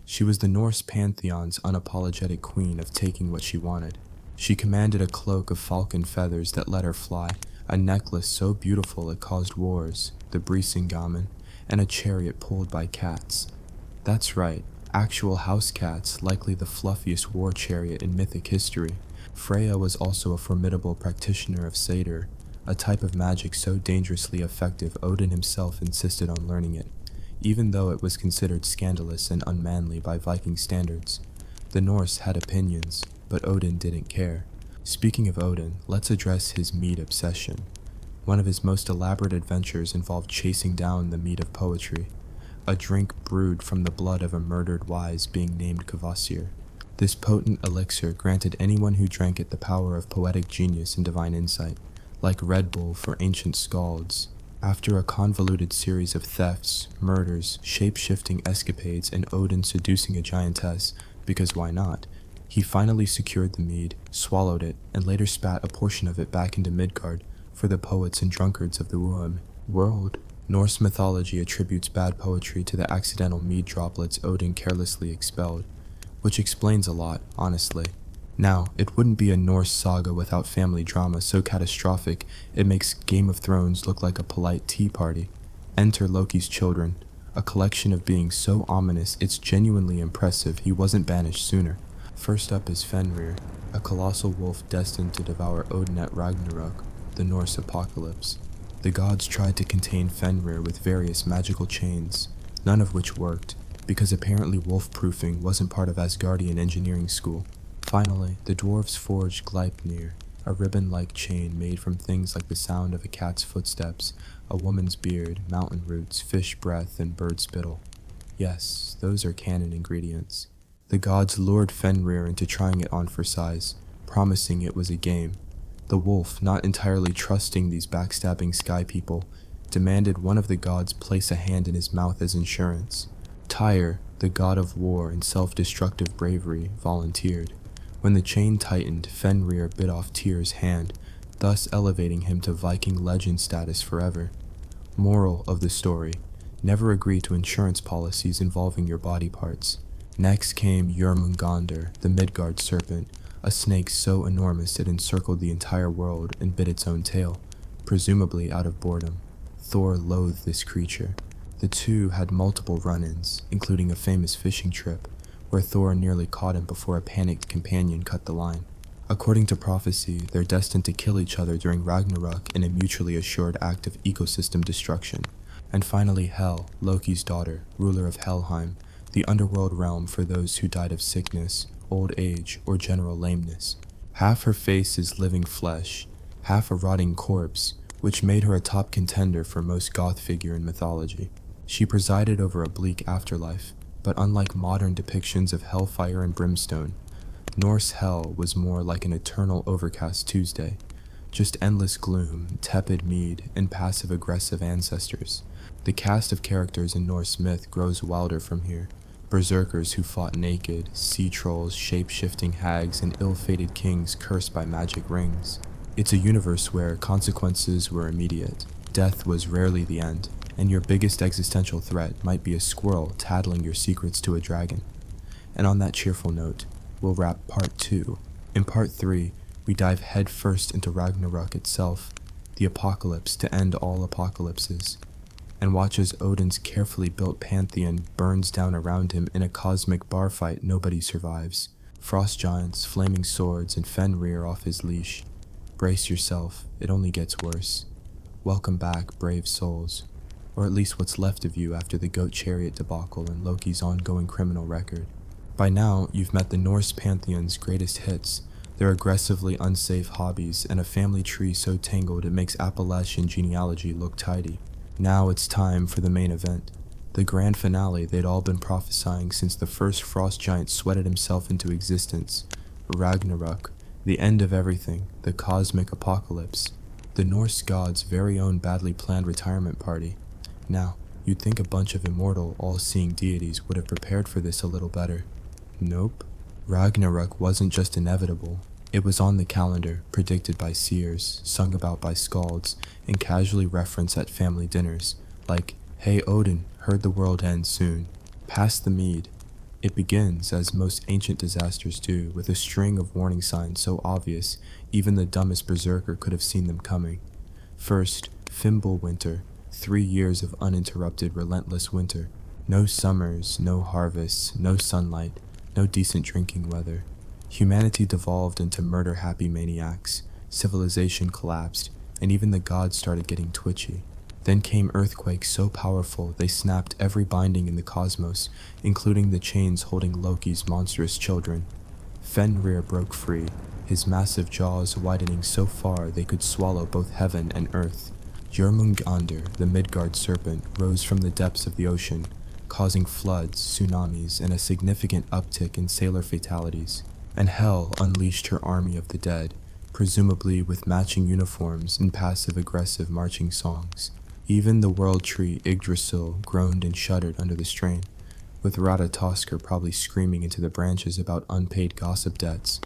She was the Norse pantheon's unapologetic queen of taking what she wanted. She commanded a cloak of falcon feathers that let her fly, a necklace so beautiful it caused wars, the Brisingamen, and a chariot pulled by cats. That's right, actual house cats, likely the fluffiest war chariot in mythic history. Freya was also a formidable practitioner of satyr, a type of magic so dangerously effective Odin himself insisted on learning it, even though it was considered scandalous and unmanly by Viking standards. The Norse had opinions, but Odin didn't care. Speaking of Odin, let's address his mead obsession. One of his most elaborate adventures involved chasing down the mead of poetry, a drink brewed from the blood of a murdered wise being named Kvasir. This potent elixir granted anyone who drank it the power of poetic genius and divine insight, like Red Bull for ancient skalds. After a convoluted series of thefts, murders, shape-shifting escapades, and Odin seducing a giantess, because why not, he finally secured the mead, swallowed it, and later spat a portion of it back into Midgard for the poets and drunkards of the world. Norse mythology attributes bad poetry to the accidental mead droplets Odin carelessly expelled, which explains a lot, honestly. Now, it wouldn't be a Norse saga without family drama so catastrophic it makes Game of Thrones look like a polite tea party. Enter Loki's children, a collection of beings so ominous it's genuinely impressive he wasn't banished sooner. First up is Fenrir, a colossal wolf destined to devour Odin at Ragnarok, the Norse apocalypse. The gods tried to contain Fenrir with various magical chains, none of which worked, because apparently wolf-proofing wasn't part of Asgardian engineering school. Finally, the dwarves forged Gleipnir, a ribbon-like chain made from things like the sound of a cat's footsteps, a woman's beard, mountain roots, fish breath, and bird spittle. Yes, those are canon ingredients. The gods lured Fenrir into trying it on for size, promising it was a game. The wolf, not entirely trusting these backstabbing sky people, demanded one of the gods place a hand in his mouth as insurance. Tyr, the god of war and self-destructive bravery, volunteered. When the chain tightened, Fenrir bit off Tyr's hand, thus elevating him to Viking legend status forever. Moral of the story: never agree to insurance policies involving your body parts. Next came Jörmungandr, the Midgard serpent, a snake so enormous it encircled the entire world and bit its own tail, presumably out of boredom. Thor loathed this creature. The two had multiple run-ins, including a famous fishing trip, where Thor nearly caught him before a panicked companion cut the line. According to prophecy, they're destined to kill each other during Ragnarok in a mutually assured act of ecosystem destruction. And finally Hel, Loki's daughter, ruler of Helheim, the underworld realm for those who died of sickness, old age, or general lameness. Half her face is living flesh, half a rotting corpse, which made her a top contender for most goth figure in mythology. She presided over a bleak afterlife, but unlike modern depictions of hellfire and brimstone, Norse hell was more like an eternal overcast Tuesday, just endless gloom, tepid mead, and passive-aggressive ancestors. The cast of characters in Norse myth grows wilder from here. Berserkers who fought naked, sea trolls, shape-shifting hags, and ill-fated kings cursed by magic rings. It's a universe where consequences were immediate. Death was rarely the end, and your biggest existential threat might be a squirrel tattling your secrets to a dragon. And on that cheerful note, we'll wrap Part 2. In Part 3, we dive headfirst into Ragnarok itself, the apocalypse to end all apocalypses, and watch as Odin's carefully built pantheon burns down around him in a cosmic bar fight nobody survives. Frost giants, flaming swords, and Fenrir off his leash. Brace yourself, it only gets worse. Welcome back, brave souls. Or at least what's left of you after the goat chariot debacle and Loki's ongoing criminal record. By now, you've met the Norse pantheon's greatest hits, their aggressively unsafe hobbies, and a family tree so tangled it makes Appalachian genealogy look tidy. Now it's time for the main event, the grand finale they'd all been prophesying since the first frost giant sweated himself into existence. Ragnarok, the end of everything, the cosmic apocalypse, the Norse gods' very own badly planned retirement party. Now, you'd think a bunch of immortal, all-seeing deities would have prepared for this a little better. Nope. Ragnarok wasn't just inevitable. It was on the calendar, predicted by seers, sung about by skalds, and casually referenced at family dinners, like, "Hey Odin, heard the world end soon. Pass the mead." It begins, as most ancient disasters do, with a string of warning signs so obvious even the dumbest berserker could have seen them coming. First, Fimbulwinter, 3 years of uninterrupted, relentless winter. No summers, no harvests, no sunlight, no decent drinking weather. Humanity devolved into murder-happy maniacs, civilization collapsed, and even the gods started getting twitchy. Then came earthquakes so powerful they snapped every binding in the cosmos, including the chains holding Loki's monstrous children. Fenrir broke free, his massive jaws widening so far they could swallow both heaven and earth. Jörmungandr, the Midgard serpent, rose from the depths of the ocean, causing floods, tsunamis, and a significant uptick in sailor fatalities. And Hel unleashed her army of the dead, presumably with matching uniforms and passive-aggressive marching songs. Even the world tree Yggdrasil groaned and shuddered under the strain, with Ratatoskr probably screaming into the branches about unpaid gossip debts.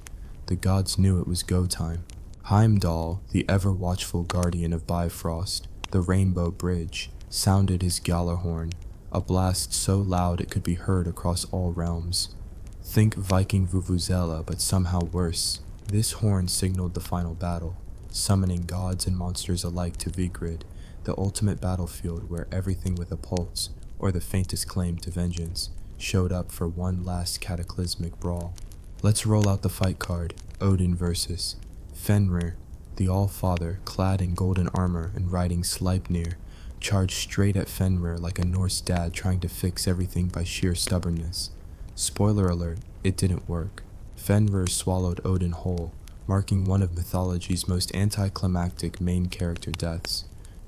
The gods knew it was go time. Heimdall, the ever-watchful guardian of Bifrost, the Rainbow Bridge, sounded his Gjallarhorn, a blast so loud it could be heard across all realms. Think Viking Vuvuzela, but somehow worse. This horn signaled the final battle, summoning gods and monsters alike to Vigrid, the ultimate battlefield where everything with a pulse, or the faintest claim to vengeance, showed up for one last cataclysmic brawl. Let's roll out the fight card, Odin versus Fenrir, the All-Father, clad in golden armor and riding Sleipnir, charged straight at Fenrir like a Norse dad trying to fix everything by sheer stubbornness. Spoiler alert, it didn't work. Fenrir swallowed Odin whole, marking one of mythology's most anticlimactic main character deaths.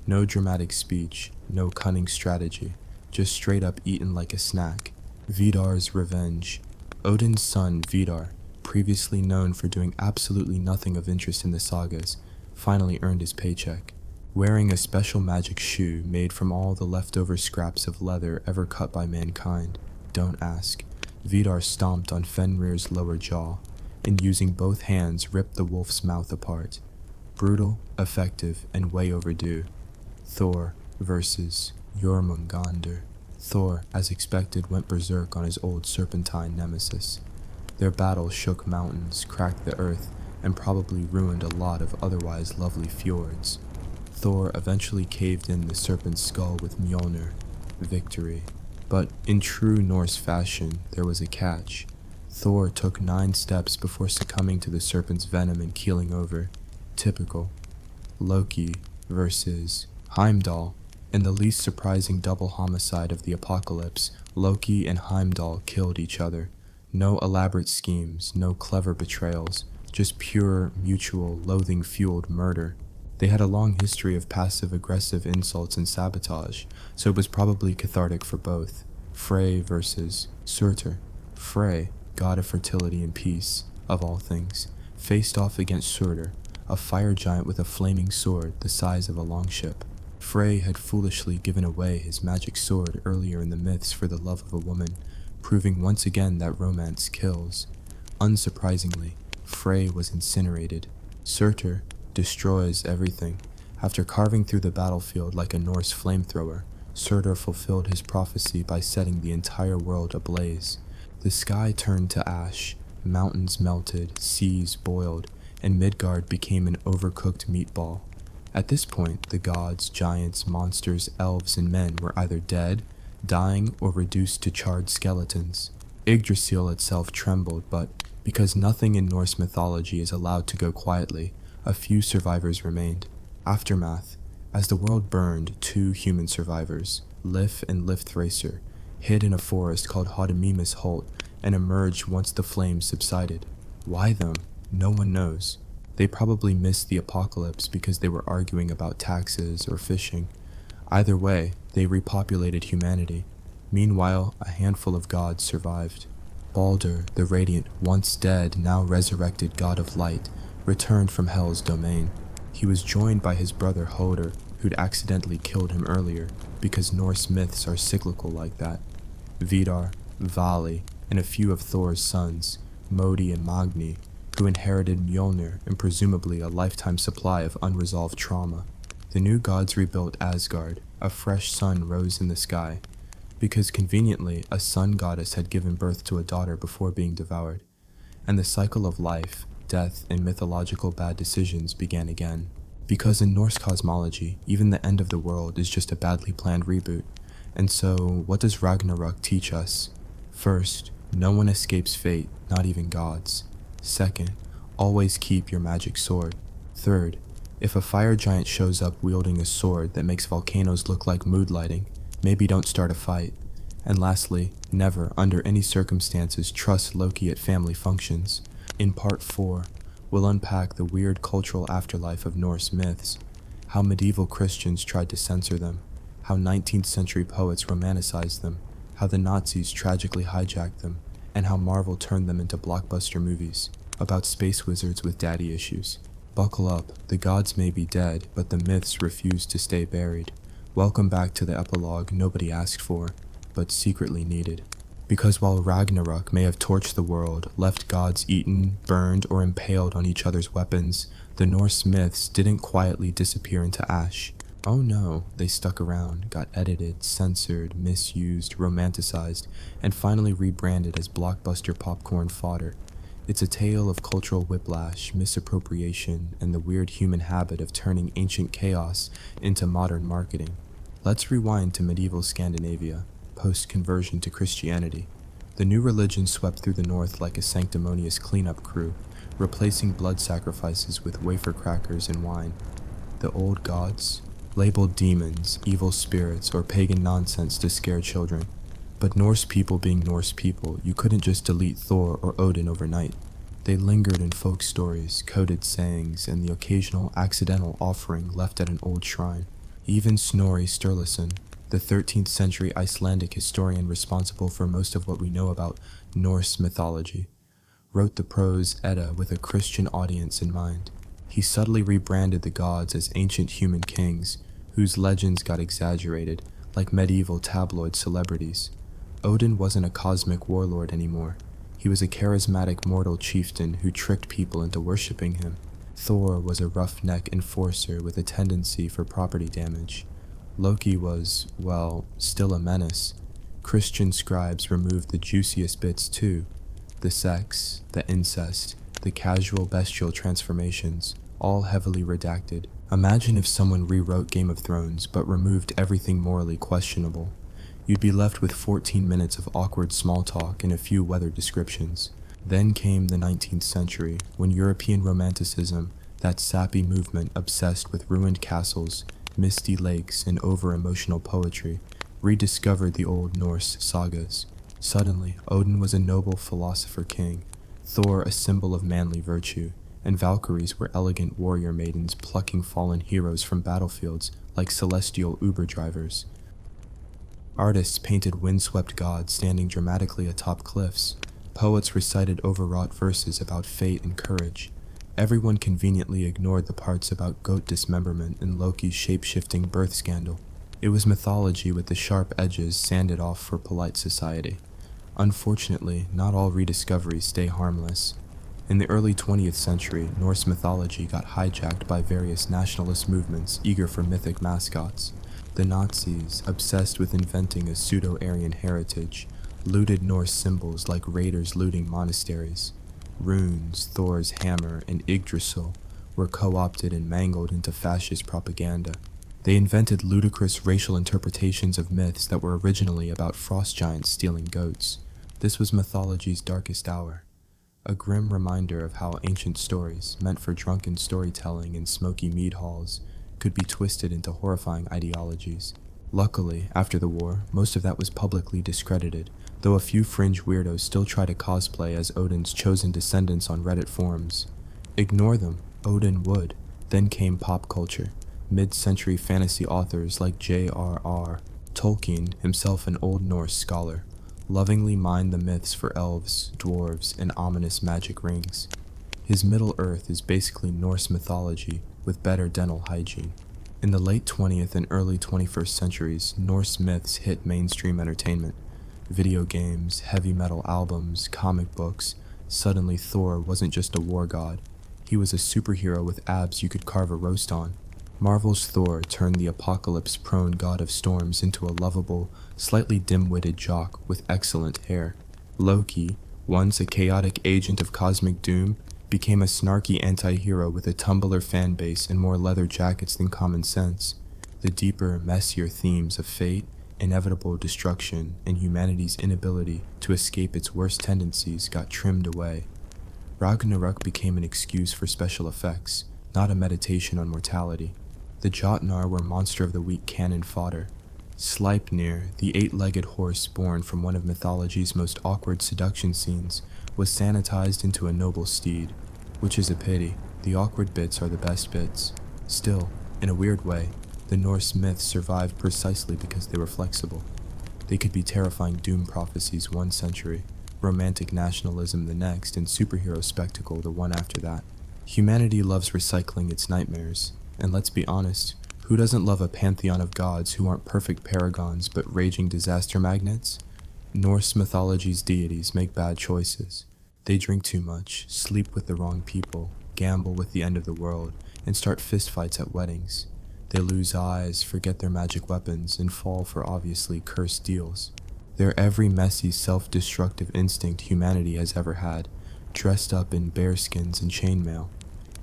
No dramatic speech, no cunning strategy, just straight up eaten like a snack. Vidar's revenge. Odin's son Vidar, previously known for doing absolutely nothing of interest in the sagas, finally earned his paycheck. Wearing a special magic shoe made from all the leftover scraps of leather ever cut by mankind, don't ask, Vidar stomped on Fenrir's lower jaw, and using both hands ripped the wolf's mouth apart. Brutal, effective, and way overdue. Thor versus Jormungandr. Thor, as expected, went berserk on his old serpentine nemesis. Their battle shook mountains, cracked the earth, and probably ruined a lot of otherwise lovely fjords. Thor eventually caved in the serpent's skull with Mjolnir. Victory. But in true Norse fashion, there was a catch. Thor took 9 steps before succumbing to the serpent's venom and keeling over. Typical. Loki versus Heimdall. In the least surprising double homicide of the apocalypse, Loki and Heimdall killed each other. No elaborate schemes, no clever betrayals, just pure, mutual, loathing-fueled murder. They had a long history of passive-aggressive insults and sabotage, so it was probably cathartic for both. Frey versus Surtur. Frey, god of fertility and peace, of all things, faced off against Surtur, a fire giant with a flaming sword the size of a longship. Frey had foolishly given away his magic sword earlier in the myths for the love of a woman, proving once again that romance kills. Unsurprisingly, Frey was incinerated. Surtur destroys everything. After carving through the battlefield like a Norse flamethrower, Surtur fulfilled his prophecy by setting the entire world ablaze. The sky turned to ash, mountains melted, seas boiled, and Midgard became an overcooked meatball. At this point, the gods, giants, monsters, elves, and men were either dead, dying, or reduced to charred skeletons. Yggdrasil itself trembled, but because nothing in Norse mythology is allowed to go quietly, a few survivors remained. Aftermath. As the world burned, 2 human survivors, Lif and Lifthracer, hid in a forest called Hodemimus Holt and emerged once the flames subsided. Why them? No one knows. They probably missed the apocalypse because they were arguing about taxes or fishing. Either way, they repopulated humanity. Meanwhile, a handful of gods survived. Baldur, the radiant, once dead, now resurrected god of light, returned from Hell's domain. He was joined by his brother Hoder, who'd accidentally killed him earlier, because Norse myths are cyclical like that. Vidar, Vali, and a few of Thor's sons, Modi and Magni, who inherited Mjolnir and presumably a lifetime supply of unresolved trauma. The new gods rebuilt Asgard. A fresh sun rose in the sky, because conveniently a sun goddess had given birth to a daughter before being devoured, and the cycle of life, death, and mythological bad decisions began again. Because in Norse cosmology, even the end of the world is just a badly planned reboot. And so, what does Ragnarok teach us? First, no one escapes fate, not even gods. Second, always keep your magic sword. Third, if a fire giant shows up wielding a sword that makes volcanoes look like mood lighting, maybe don't start a fight. And lastly, never, under any circumstances, trust Loki at family functions. In part 4, we'll unpack the weird cultural afterlife of Norse myths, how medieval Christians tried to censor them, how 19th century poets romanticized them, how the Nazis tragically hijacked them, and how Marvel turned them into blockbuster movies about space wizards with daddy issues. Buckle up, the gods may be dead, but the myths refuse to stay buried. Welcome back to the epilogue nobody asked for, but secretly needed. Because while Ragnarok may have torched the world, left gods eaten, burned, or impaled on each other's weapons, the Norse myths didn't quietly disappear into ash. Oh no, they stuck around, got edited, censored, misused, romanticized, and finally rebranded as blockbuster popcorn fodder. It's a tale of cultural whiplash, misappropriation, and the weird human habit of turning ancient chaos into modern marketing. Let's rewind to medieval Scandinavia, post-conversion to Christianity. The new religion swept through the north like a sanctimonious cleanup crew, replacing blood sacrifices with wafer crackers and wine. The old gods? Labeled demons, evil spirits, or pagan nonsense to scare children. But Norse people being Norse people, you couldn't just delete Thor or Odin overnight. They lingered in folk stories, coded sayings, and the occasional accidental offering left at an old shrine. Even Snorri Sturluson, the 13th century Icelandic historian responsible for most of what we know about Norse mythology, wrote the prose Edda with a Christian audience in mind. He subtly rebranded the gods as ancient human kings, whose legends got exaggerated, like medieval tabloid celebrities. Odin wasn't a cosmic warlord anymore. He was a charismatic mortal chieftain who tricked people into worshipping him. Thor was a roughneck enforcer with a tendency for property damage. Loki was, well, still a menace. Christian scribes removed the juiciest bits too. The sex, the incest, the casual bestial transformations, all heavily redacted. Imagine if someone rewrote Game of Thrones but removed everything morally questionable. You'd be left with 14 minutes of awkward small talk and a few weather descriptions. Then came the 19th century, when European Romanticism, that sappy movement obsessed with ruined castles, misty lakes, and over-emotional poetry, rediscovered the old Norse sagas. Suddenly, Odin was a noble philosopher king, Thor a symbol of manly virtue, and Valkyries were elegant warrior maidens plucking fallen heroes from battlefields like celestial Uber drivers. Artists painted windswept gods standing dramatically atop cliffs. Poets recited overwrought verses about fate and courage. Everyone conveniently ignored the parts about goat dismemberment and Loki's shape-shifting birth scandal. It was mythology with the sharp edges sanded off for polite society. Unfortunately, not all rediscoveries stay harmless. In the early 20th century, Norse mythology got hijacked by various nationalist movements eager for mythic mascots. The Nazis, obsessed with inventing a pseudo-Aryan heritage, looted Norse symbols like raiders looting monasteries. Runes, Thor's hammer, and Yggdrasil were co-opted and mangled into fascist propaganda. They invented ludicrous racial interpretations of myths that were originally about frost giants stealing goats. This was mythology's darkest hour, a grim reminder of how ancient stories, meant for drunken storytelling in smoky mead halls, could be twisted into horrifying ideologies. Luckily, after the war, most of that was publicly discredited, though a few fringe weirdos still try to cosplay as Odin's chosen descendants on Reddit forums. Ignore them, Odin would. Then came pop culture. Mid-century fantasy authors like J.R.R. Tolkien, himself an Old Norse scholar, lovingly mined the myths for elves, dwarves, and ominous magic rings. His Middle-earth is basically Norse mythology, with better dental hygiene. In the late 20th and early 21st centuries, Norse myths hit mainstream entertainment. Video games, heavy metal albums, comic books. Suddenly Thor wasn't just a war god. He was a superhero with abs you could carve a roast on. Marvel's Thor turned the apocalypse-prone god of storms into a lovable, slightly dim-witted jock with excellent hair. Loki, once a chaotic agent of cosmic doom, became a snarky anti-hero with a Tumblr fanbase and more leather jackets than common sense. The deeper, messier themes of fate, inevitable destruction, and humanity's inability to escape its worst tendencies got trimmed away. Ragnarok became an excuse for special effects, not a meditation on mortality. The Jotnar were monster of the week cannon fodder. Sleipnir, the eight-legged horse born from one of mythology's most awkward seduction scenes, was sanitized into a noble steed, which is a pity. The awkward bits are the best bits. Still, in a weird way, the Norse myths survived precisely because they were flexible. They could be terrifying doom prophecies one century, romantic nationalism the next, and superhero spectacle the one after that. Humanity loves recycling its nightmares, and let's be honest, who doesn't love a pantheon of gods who aren't perfect paragons but raging disaster magnets? Norse mythology's deities make bad choices. They drink too much, sleep with the wrong people, gamble with the end of the world, and start fistfights at weddings. They lose eyes, forget their magic weapons, and fall for obviously cursed deals. They're every messy, self-destructive instinct humanity has ever had, dressed up in bearskins and chainmail.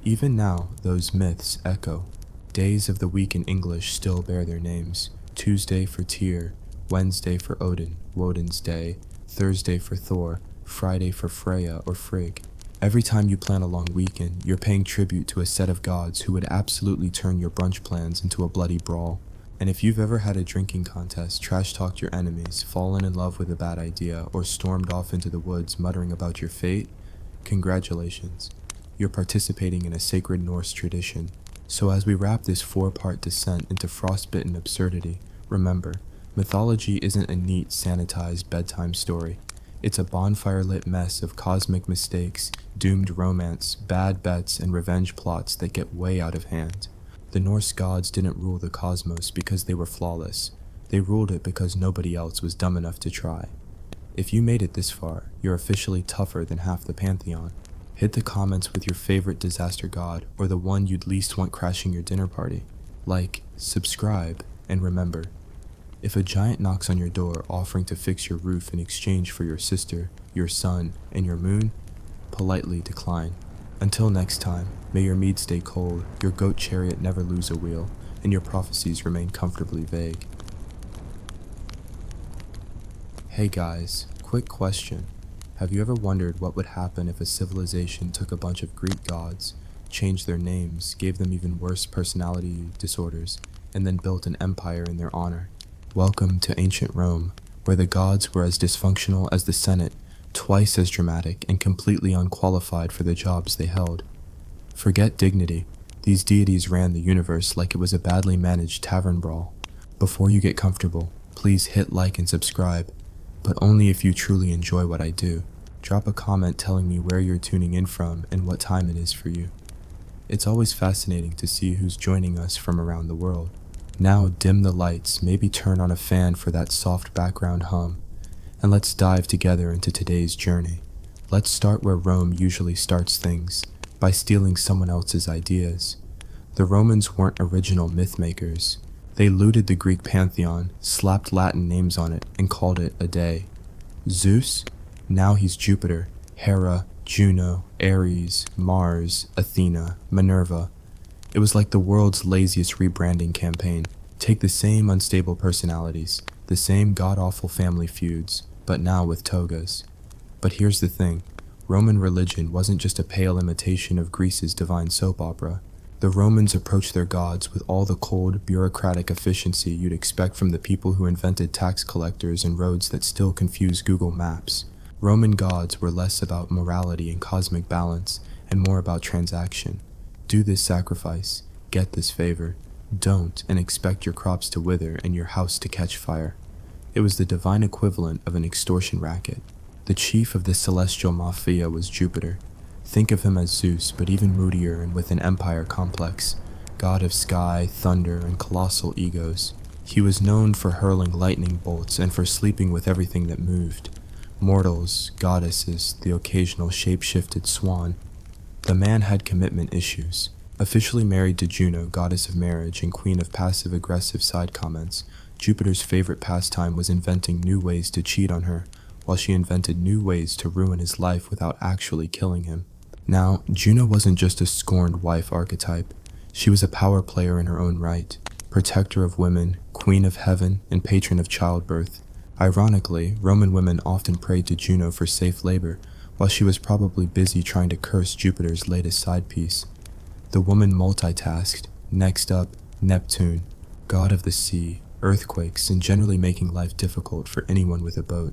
Even now, those myths echo. Days of the week in English still bear their names. Tuesday for Tyr, Wednesday for Odin, Woden's Day, Thursday for Thor, Friday for Freya or Frigg. Every time you plan a long weekend, you're paying tribute to a set of gods who would absolutely turn your brunch plans into a bloody brawl. And if you've ever had a drinking contest, trash-talked your enemies, fallen in love with a bad idea, or stormed off into the woods muttering about your fate, congratulations. You're participating in a sacred Norse tradition. So as we wrap this 4-part descent into frostbitten absurdity, remember, mythology isn't a neat, sanitized bedtime story. It's a bonfire-lit mess of cosmic mistakes, doomed romance, bad bets, and revenge plots that get way out of hand. The Norse gods didn't rule the cosmos because they were flawless. They ruled it because nobody else was dumb enough to try. If you made it this far, you're officially tougher than half the pantheon. Hit the comments with your favorite disaster god, or the one you'd least want crashing your dinner party. Like, subscribe, and remember, if a giant knocks on your door offering to fix your roof in exchange for your sister, your sun, and your moon, politely decline. Until next time, may your mead stay cold, your goat chariot never lose a wheel, and your prophecies remain comfortably vague. Hey guys, quick question. Have you ever wondered what would happen if a civilization took a bunch of Greek gods, changed their names, gave them even worse personality disorders, and then built an empire in their honor? Welcome to ancient Rome, where the gods were as dysfunctional as the Senate, twice as dramatic, and completely unqualified for the jobs they held. Forget dignity. These deities ran the universe like it was a badly managed tavern brawl. Before you get comfortable, please hit like and subscribe, but only if you truly enjoy what I do. Drop a comment telling me where you're tuning in from and what time it is for you. It's always fascinating to see who's joining us from around the world. Now dim the lights, maybe turn on a fan for that soft background hum, and let's dive together into today's journey. Let's start where Rome usually starts things, by stealing someone else's ideas. The Romans weren't original myth makers. They looted the Greek pantheon, slapped Latin names on it, and called it a day. Zeus? Now he's Jupiter, Hera, Juno, Ares, Mars, Athena, Minerva. It was like the world's laziest rebranding campaign. Take the same unstable personalities, the same god-awful family feuds, but now with togas. But here's the thing, Roman religion wasn't just a pale imitation of Greece's divine soap opera. The Romans approached their gods with all the cold, bureaucratic efficiency you'd expect from the people who invented tax collectors and roads that still confuse Google Maps. Roman gods were less about morality and cosmic balance, and more about transaction. Do this sacrifice, get this favor. Don't, and expect your crops to wither and your house to catch fire. It was the divine equivalent of an extortion racket. The chief of the celestial mafia was Jupiter. Think of him as Zeus, but even moodier and with an empire complex, god of sky, thunder, and colossal egos. He was known for hurling lightning bolts and for sleeping with everything that moved. Mortals, goddesses, the occasional shape-shifted swan. The man had commitment issues. Officially married to Juno, goddess of marriage and queen of passive-aggressive side comments, Jupiter's favorite pastime was inventing new ways to cheat on her, while she invented new ways to ruin his life without actually killing him. Now, Juno wasn't just a scorned wife archetype. She was a power player in her own right, protector of women, queen of heaven, and patron of childbirth. Ironically, Roman women often prayed to Juno for safe labor, while she was probably busy trying to curse Jupiter's latest side piece. The woman multitasked. Next up, Neptune, god of the sea, earthquakes, and generally making life difficult for anyone with a boat.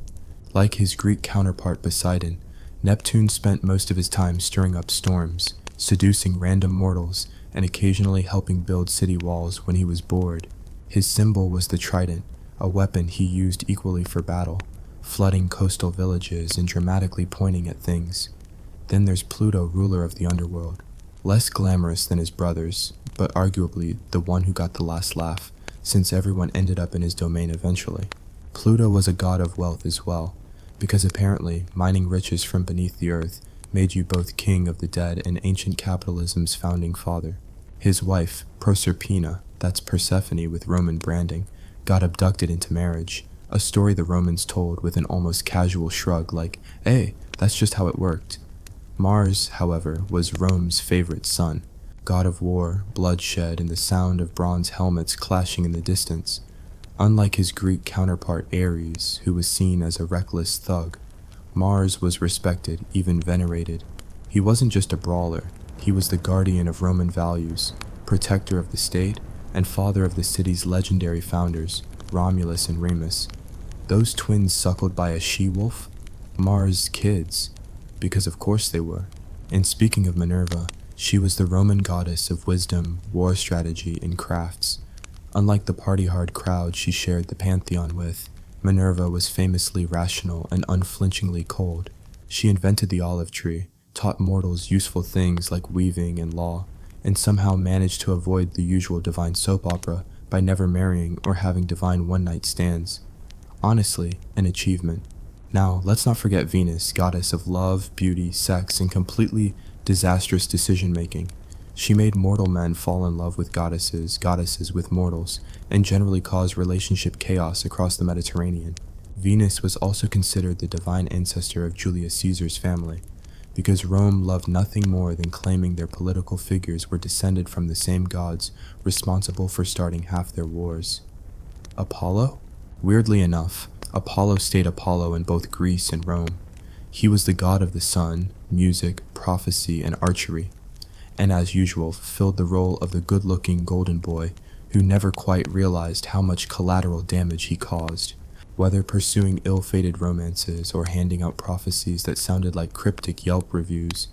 Like his Greek counterpart Poseidon, Neptune spent most of his time stirring up storms, seducing random mortals, and occasionally helping build city walls when he was bored. His symbol was the trident, a weapon he used equally for battle, flooding coastal villages and dramatically pointing at things. Then there's Pluto, ruler of the underworld. Less glamorous than his brothers, but arguably the one who got the last laugh, since everyone ended up in his domain eventually. Pluto was a god of wealth as well, because apparently mining riches from beneath the earth made you both king of the dead and ancient capitalism's founding father. His wife, Proserpina, that's Persephone with Roman branding, got abducted into marriage, a story the Romans told with an almost casual shrug like, hey, that's just how it worked. Mars, however, was Rome's favorite son, god of war, bloodshed, and the sound of bronze helmets clashing in the distance. Unlike his Greek counterpart Ares, who was seen as a reckless thug, Mars was respected, even venerated. He wasn't just a brawler, he was the guardian of Roman values, protector of the state, and father of the city's legendary founders, Romulus and Remus. Those twins suckled by a she-wolf? Mars' kids. Because of course they were. And speaking of Minerva, she was the Roman goddess of wisdom, war strategy, and crafts. Unlike the party-hard crowd she shared the pantheon with, Minerva was famously rational and unflinchingly cold. She invented the olive tree, taught mortals useful things like weaving and law, and somehow managed to avoid the usual divine soap opera by never marrying or having divine one-night stands. Honestly, an achievement. Now, let's not forget Venus, goddess of love, beauty, sex, and completely disastrous decision-making. She made mortal men fall in love with goddesses, goddesses with mortals, and generally caused relationship chaos across the Mediterranean. Venus was also considered the divine ancestor of Julius Caesar's family, because Rome loved nothing more than claiming their political figures were descended from the same gods responsible for starting half their wars. Apollo? Weirdly enough, Apollo stayed Apollo in both Greece and Rome. He was the god of the sun, music, prophecy, and archery, and as usual fulfilled the role of the good-looking golden boy who never quite realized how much collateral damage he caused. Whether pursuing ill-fated romances or handing out prophecies that sounded like cryptic Yelp reviews,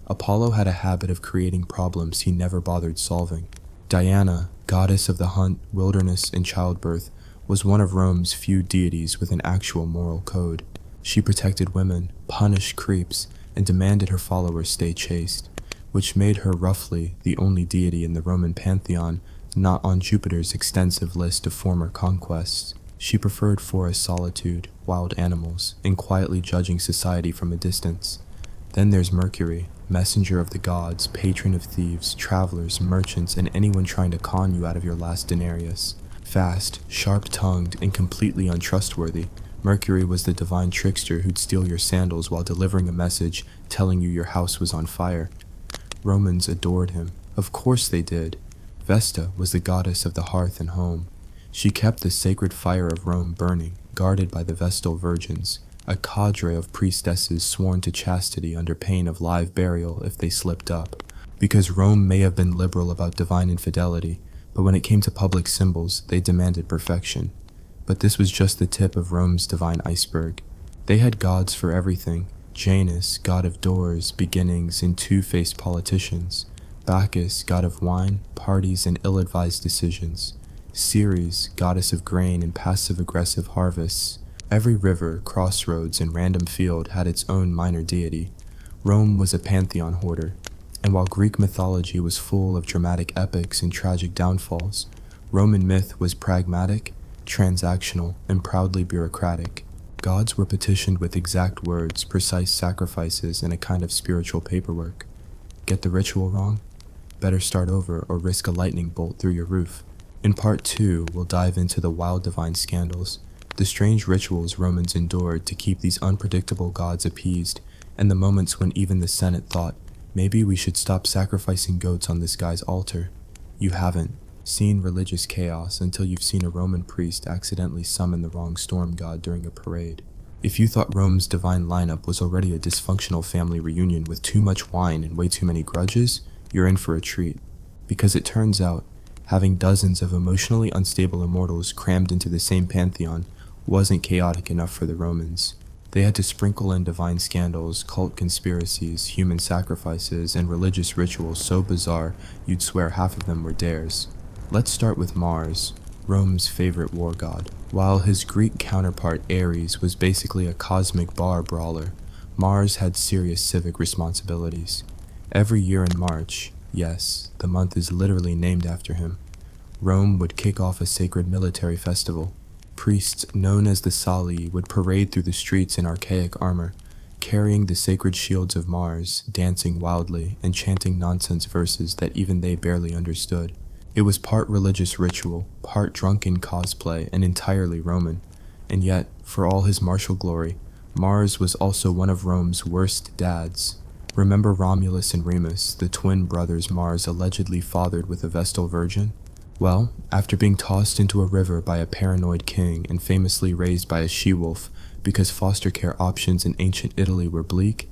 Apollo had a habit of creating problems he never bothered solving. Diana, goddess of the hunt, wilderness, and childbirth, was one of Rome's few deities with an actual moral code. She protected women, punished creeps, and demanded her followers stay chaste, which made her roughly the only deity in the Roman pantheon not on Jupiter's extensive list of former conquests. She preferred forest solitude, wild animals, and quietly judging society from a distance. Then there's Mercury, messenger of the gods, patron of thieves, travelers, merchants, and anyone trying to con you out of your last denarius. Fast, sharp-tongued, and completely untrustworthy, Mercury was the divine trickster who'd steal your sandals while delivering a message telling you your house was on fire. Romans adored him. Of course they did. Vesta was the goddess of the hearth and home. She kept the sacred fire of Rome burning, guarded by the Vestal virgins, a cadre of priestesses sworn to chastity under pain of live burial if they slipped up. Because Rome may have been liberal about divine infidelity, but when it came to public symbols, they demanded perfection. But this was just the tip of Rome's divine iceberg. They had gods for everything: Janus, god of doors, beginnings, and two-faced politicians; Bacchus, god of wine, parties, and ill-advised decisions; Ceres, goddess of grain and passive-aggressive harvests. Every river, crossroads, and random field had its own minor deity. Rome was a pantheon hoarder. And while Greek mythology was full of dramatic epics and tragic downfalls, Roman myth was pragmatic, transactional, and proudly bureaucratic. Gods were petitioned with exact words, precise sacrifices, and a kind of spiritual paperwork. Get the ritual wrong? Better start over or risk a lightning bolt through your roof. In part 2, we'll dive into the wild divine scandals, the strange rituals Romans endured to keep these unpredictable gods appeased, and the moments when even the Senate thought, maybe we should stop sacrificing goats on this guy's altar. You haven't seen religious chaos until you've seen a Roman priest accidentally summon the wrong storm god during a parade. If you thought Rome's divine lineup was already a dysfunctional family reunion with too much wine and way too many grudges, you're in for a treat. Because it turns out, having dozens of emotionally unstable immortals crammed into the same pantheon wasn't chaotic enough for the Romans. They had to sprinkle in divine scandals, cult conspiracies, human sacrifices, and religious rituals so bizarre you'd swear half of them were dares. Let's start with Mars, Rome's favorite war god. While his Greek counterpart Ares was basically a cosmic bar brawler, Mars had serious civic responsibilities. Every year in March, Yes, the month is literally named after him. Rome would kick off a sacred military festival. Priests known as the Salii would parade through the streets in archaic armor, carrying the sacred shields of Mars, dancing wildly, and chanting nonsense verses that even they barely understood. It was part religious ritual, part drunken cosplay, and entirely Roman. And yet, for all his martial glory, Mars was also one of Rome's worst dads. Remember Romulus and Remus, the twin brothers Mars allegedly fathered with a Vestal virgin? Well, after being tossed into a river by a paranoid king and famously raised by a she-wolf because foster care options in ancient Italy were bleak,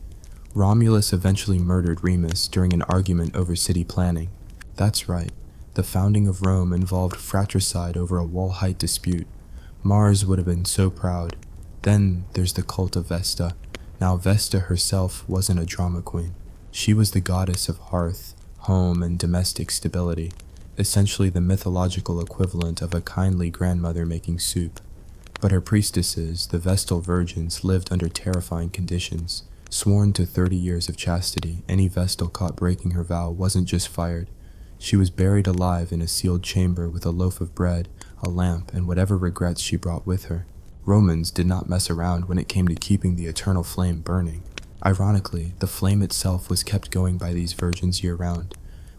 Romulus eventually murdered Remus during an argument over city planning. That's right, the founding of Rome involved fratricide over a wall height dispute. Mars would have been so proud. Then there's the cult of Vesta. Now Vesta herself wasn't a drama queen. She was the goddess of hearth, home, and domestic stability, essentially the mythological equivalent of a kindly grandmother making soup. But her priestesses, the Vestal virgins, lived under terrifying conditions. Sworn to 30 years of chastity, any Vestal caught breaking her vow wasn't just fired. She was buried alive in a sealed chamber with a loaf of bread, a lamp, and whatever regrets she brought with her. Romans did not mess around when it came to keeping the eternal flame burning. Ironically, the flame itself was kept going by these virgins year-round,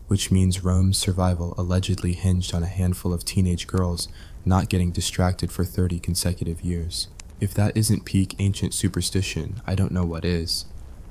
which means Rome's survival allegedly hinged on a handful of teenage girls not getting distracted for 30 consecutive years. If that isn't peak ancient superstition, I don't know what is.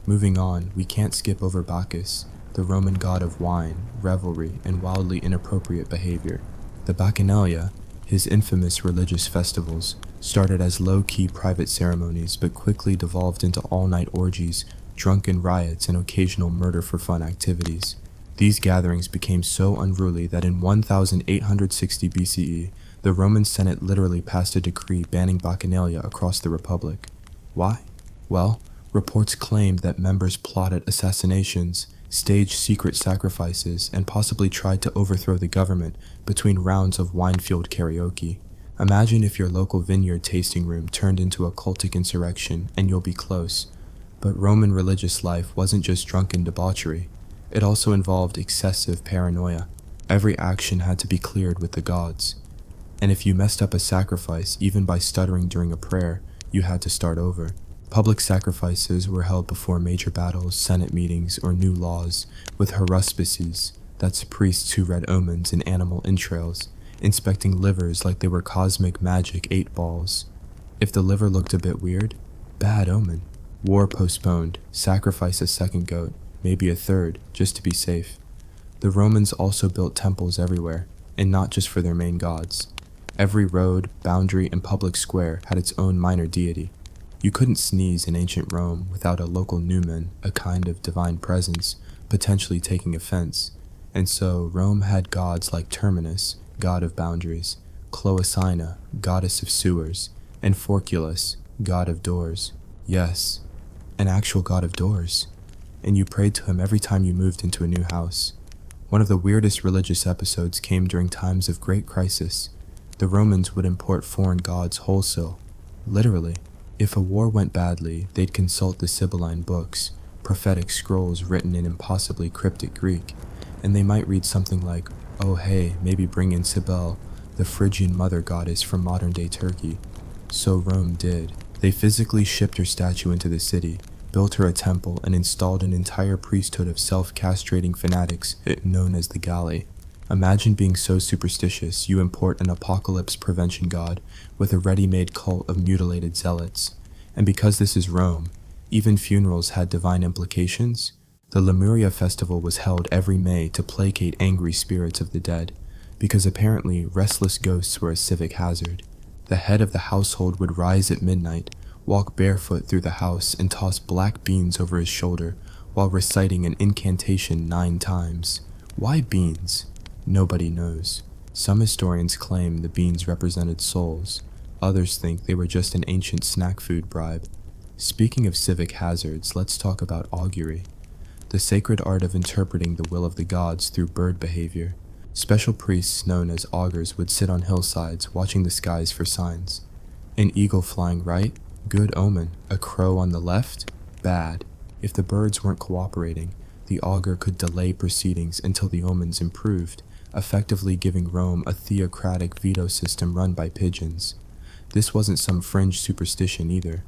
Moving on, we can't skip over Bacchus, the Roman god of wine, revelry, and wildly inappropriate behavior. The Bacchanalia, his infamous religious festivals, started as low-key private ceremonies but quickly devolved into all-night orgies, drunken riots, and occasional murder-for-fun activities. These gatherings became so unruly that in 1860 BCE, the Roman Senate literally passed a decree banning Bacchanalia across the Republic. Why? Well, reports claimed that members plotted assassinations, staged secret sacrifices, and possibly tried to overthrow the government between rounds of wine-fueled karaoke. Imagine if your local vineyard tasting room turned into a cultic insurrection, and you'll be close. But Roman religious life wasn't just drunken debauchery. It also involved excessive paranoia. Every action had to be cleared with the gods. And if you messed up a sacrifice, even by stuttering during a prayer, you had to start over. Public sacrifices were held before major battles, senate meetings, or new laws, with haruspices, that's priests who read omens in animal entrails, inspecting livers like they were cosmic magic 8 balls. If the liver looked a bit weird, bad omen. War postponed, sacrifice a second goat, maybe a third, just to be safe. The Romans also built temples everywhere, and not just for their main gods. Every road, boundary, and public square had its own minor deity. You couldn't sneeze in ancient Rome without a local numen, a kind of divine presence, potentially taking offense. And so Rome had gods like Terminus, god of boundaries, Cloacina, goddess of sewers, and Forculus, god of doors. Yes, an actual god of doors. And you prayed to him every time you moved into a new house. One of the weirdest religious episodes came during times of great crisis. The Romans would import foreign gods wholesale. Literally. If a war went badly, they'd consult the Sibylline books, prophetic scrolls written in impossibly cryptic Greek, and they might read something like, "Oh hey, maybe bring in Cybele, the Phrygian mother goddess from modern-day Turkey." So Rome did. They physically shipped her statue into the city, built her a temple, and installed an entire priesthood of self-castrating fanatics known as the Galli. Imagine being so superstitious you import an apocalypse prevention god with a ready-made cult of mutilated zealots. And because this is Rome, even funerals had divine implications. The Lemuria festival was held every May to placate angry spirits of the dead, because apparently restless ghosts were a civic hazard. The head of the household would rise at midnight, walk barefoot through the house, and toss black beans over his shoulder while reciting an incantation 9 times. Why beans? Nobody knows. Some historians claim the beans represented souls. Others think they were just an ancient snack food bribe. Speaking of civic hazards, let's talk about augury, the sacred art of interpreting the will of the gods through bird behavior. Special priests known as augurs would sit on hillsides watching the skies for signs. An eagle flying right? Good omen. A crow on the left? Bad. If the birds weren't cooperating, The augur could delay proceedings until the omens improved, effectively giving Rome a theocratic veto system run by pigeons. This wasn't some fringe superstition either.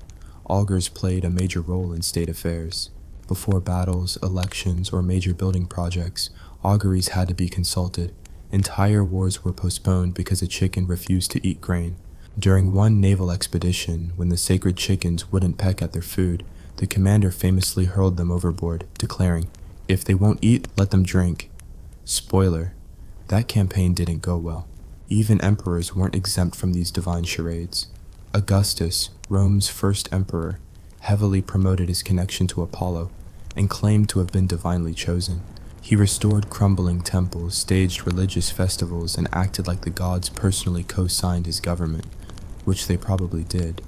Augurs played a major role in state affairs. Before battles, elections, or major building projects, auguries had to be consulted. Entire wars were postponed because a chicken refused to eat grain. During one naval expedition, when the sacred chickens wouldn't peck at their food, the commander famously hurled them overboard, declaring, "If they won't eat, let them drink." Spoiler, that campaign didn't go well. Even emperors weren't exempt from these divine charades. Augustus, Rome's first emperor, heavily promoted his connection to Apollo and claimed to have been divinely chosen. He restored crumbling temples, staged religious festivals, and acted like the gods personally co-signed his government, which they probably did,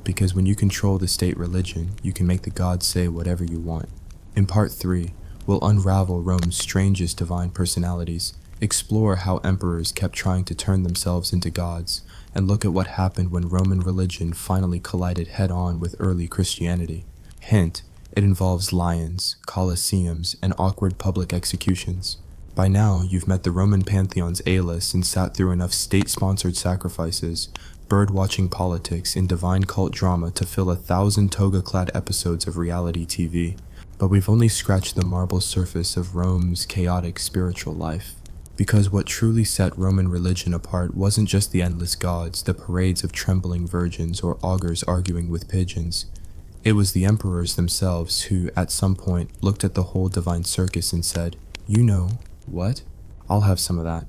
because when you control the state religion, you can make the gods say whatever you want. In part 3, we'll unravel Rome's strangest divine personalities, explore how emperors kept trying to turn themselves into gods, and look at what happened when Roman religion finally collided head-on with early Christianity. Hint, it involves lions, colosseums, and awkward public executions. By now, you've met the Roman pantheon's A-list and sat through enough state-sponsored sacrifices, bird-watching politics, and divine cult drama to fill 1,000 toga-clad episodes of reality TV. But we've only scratched the marble surface of Rome's chaotic spiritual life. Because what truly set Roman religion apart wasn't just the endless gods, the parades of trembling virgins, or augurs arguing with pigeons. It was the emperors themselves who, at some point, looked at the whole divine circus and said, "You know, what? I'll have some of that."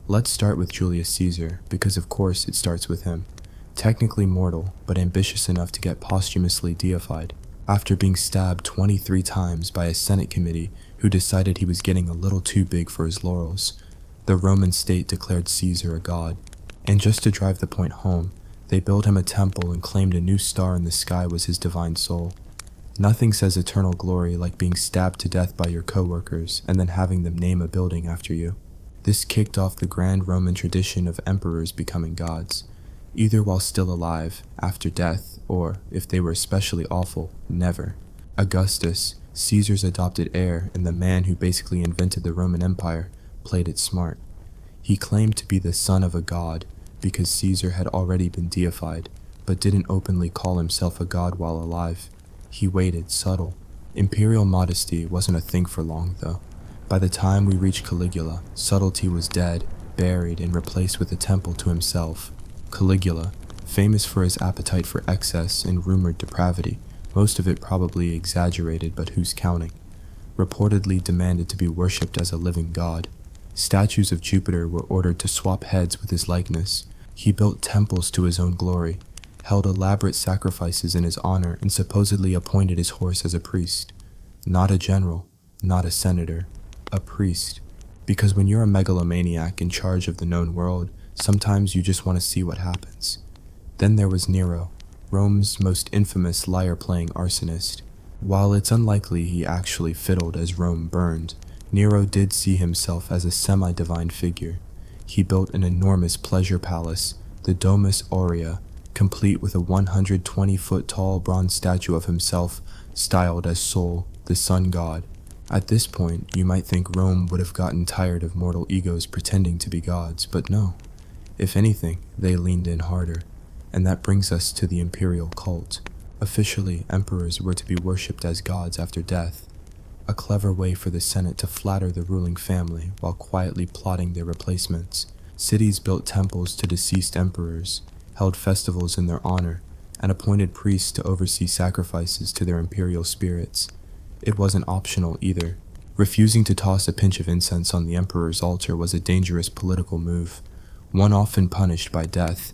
Let's start with Julius Caesar, because of course it starts with him. Technically mortal, but ambitious enough to get posthumously deified, after being stabbed 23 times by a Senate committee who decided he was getting a little too big for his laurels. The Roman state declared Caesar a god, and just to drive the point home, they built him a temple and claimed a new star in the sky was his divine soul. Nothing says eternal glory like being stabbed to death by your coworkers and then having them name a building after you. This kicked off the grand Roman tradition of emperors becoming gods, either while still alive, after death, or, if they were especially awful, never. Augustus, Caesar's adopted heir and the man who basically invented the Roman Empire, played it smart. He claimed to be the son of a god because Caesar had already been deified, but didn't openly call himself a god while alive. He waited, subtle. Imperial modesty wasn't a thing for long, though. By the time we reached Caligula, subtlety was dead, buried, and replaced with a temple to himself. Caligula, famous for his appetite for excess and rumored depravity, most of it probably exaggerated, but who's counting, reportedly demanded to be worshipped as a living god. Statues of Jupiter were ordered to swap heads with his likeness. He built temples to his own glory, held elaborate sacrifices in his honor, and supposedly appointed his horse as a priest. Not a general, not a senator, a priest. Because when you're a megalomaniac in charge of the known world, sometimes you just want to see what happens. Then there was Nero, Rome's most infamous lyre-playing arsonist. While it's unlikely he actually fiddled as Rome burned, Nero did see himself as a semi-divine figure. He built an enormous pleasure palace, the Domus Aurea, complete with a 120-foot-tall bronze statue of himself, styled as Sol, the sun god. At this point, you might think Rome would have gotten tired of mortal egos pretending to be gods, but no. If anything, they leaned in harder. And that brings us to the imperial cult. Officially, emperors were to be worshipped as gods after death. A clever way for the Senate to flatter the ruling family while quietly plotting their replacements. Cities built temples to deceased emperors, held festivals in their honor, and appointed priests to oversee sacrifices to their imperial spirits. It wasn't optional either. Refusing to toss a pinch of incense on the emperor's altar was a dangerous political move, one often punished by death.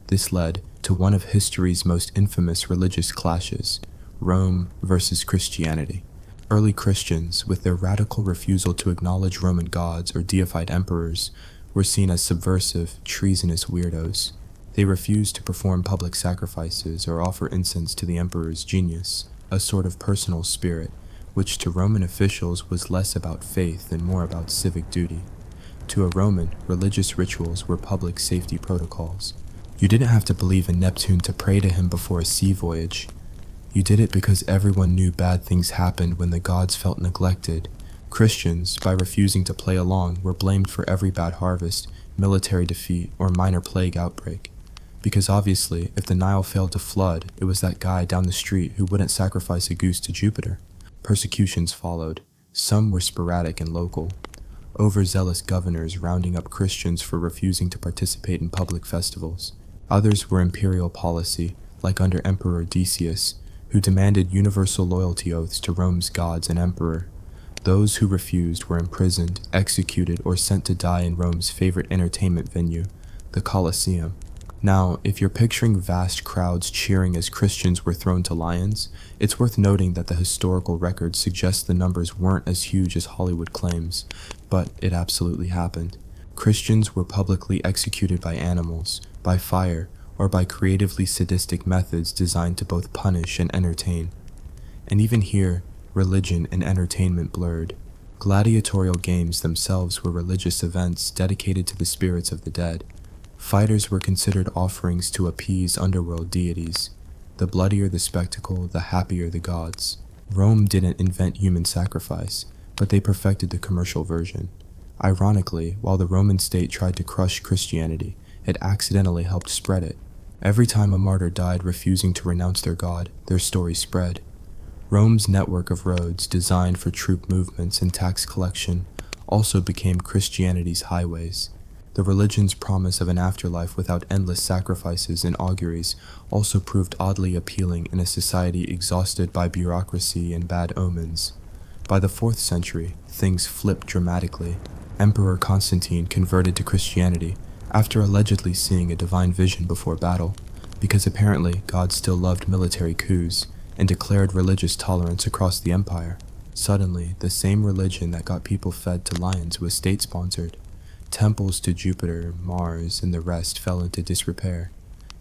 This led to one of history's most infamous religious clashes, Rome versus Christianity. Early Christians, with their radical refusal to acknowledge Roman gods or deified emperors, were seen as subversive, treasonous weirdos. They refused to perform public sacrifices or offer incense to the emperor's genius, a sort of personal spirit, which to Roman officials was less about faith and more about civic duty. To a Roman, religious rituals were public safety protocols. You didn't have to believe in Neptune to pray to him before a sea voyage. You did it because everyone knew bad things happened when the gods felt neglected. Christians, by refusing to play along, were blamed for every bad harvest, military defeat, or minor plague outbreak. Because obviously, if the Nile failed to flood, it was that guy down the street who wouldn't sacrifice a goose to Jupiter. Persecutions followed. Some were sporadic and local. Overzealous governors rounding up Christians for refusing to participate in public festivals. Others were imperial policy, like under Emperor Decius, who demanded universal loyalty oaths to Rome's gods and emperor. Those who refused were imprisoned, executed, or sent to die in Rome's favorite entertainment venue, the Colosseum. Now, if you're picturing vast crowds cheering as Christians were thrown to lions, it's worth noting that the historical record suggests the numbers weren't as huge as Hollywood claims, but it absolutely happened. Christians were publicly executed by animals, by fire, or by creatively sadistic methods designed to both punish and entertain. And even here, religion and entertainment blurred. Gladiatorial games themselves were religious events dedicated to the spirits of the dead. Fighters were considered offerings to appease underworld deities. The bloodier the spectacle, the happier the gods. Rome didn't invent human sacrifice, but they perfected the commercial version. Ironically, while the Roman state tried to crush Christianity, it accidentally helped spread it. Every time a martyr died refusing to renounce their god, their story spread. Rome's network of roads, designed for troop movements and tax collection, also became Christianity's highways. The religion's promise of an afterlife without endless sacrifices and auguries also proved oddly appealing in a society exhausted by bureaucracy and bad omens. By the 4th century, things flipped dramatically. Emperor Constantine converted to Christianity after allegedly seeing a divine vision before battle, because apparently God still loved military coups and declared religious tolerance across the empire. Suddenly, the same religion that got people fed to lions was state-sponsored. Temples to Jupiter, Mars, and the rest fell into disrepair.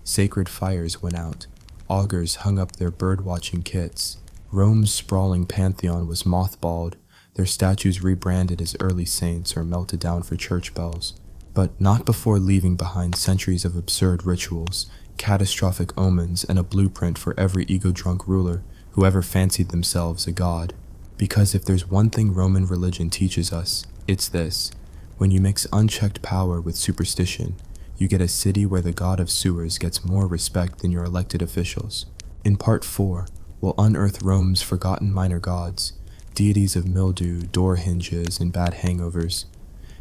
Sacred fires went out. Augurs hung up their bird-watching kits. Rome's sprawling pantheon was mothballed, their statues rebranded as early saints or melted down for church bells. But not before leaving behind centuries of absurd rituals, catastrophic omens, and a blueprint for every ego-drunk ruler who ever fancied themselves a god. Because if there's one thing Roman religion teaches us, it's this. When you mix unchecked power with superstition, you get a city where the god of sewers gets more respect than your elected officials. In Part 4, we'll unearth Rome's forgotten minor gods, deities of mildew, door hinges, and bad hangovers,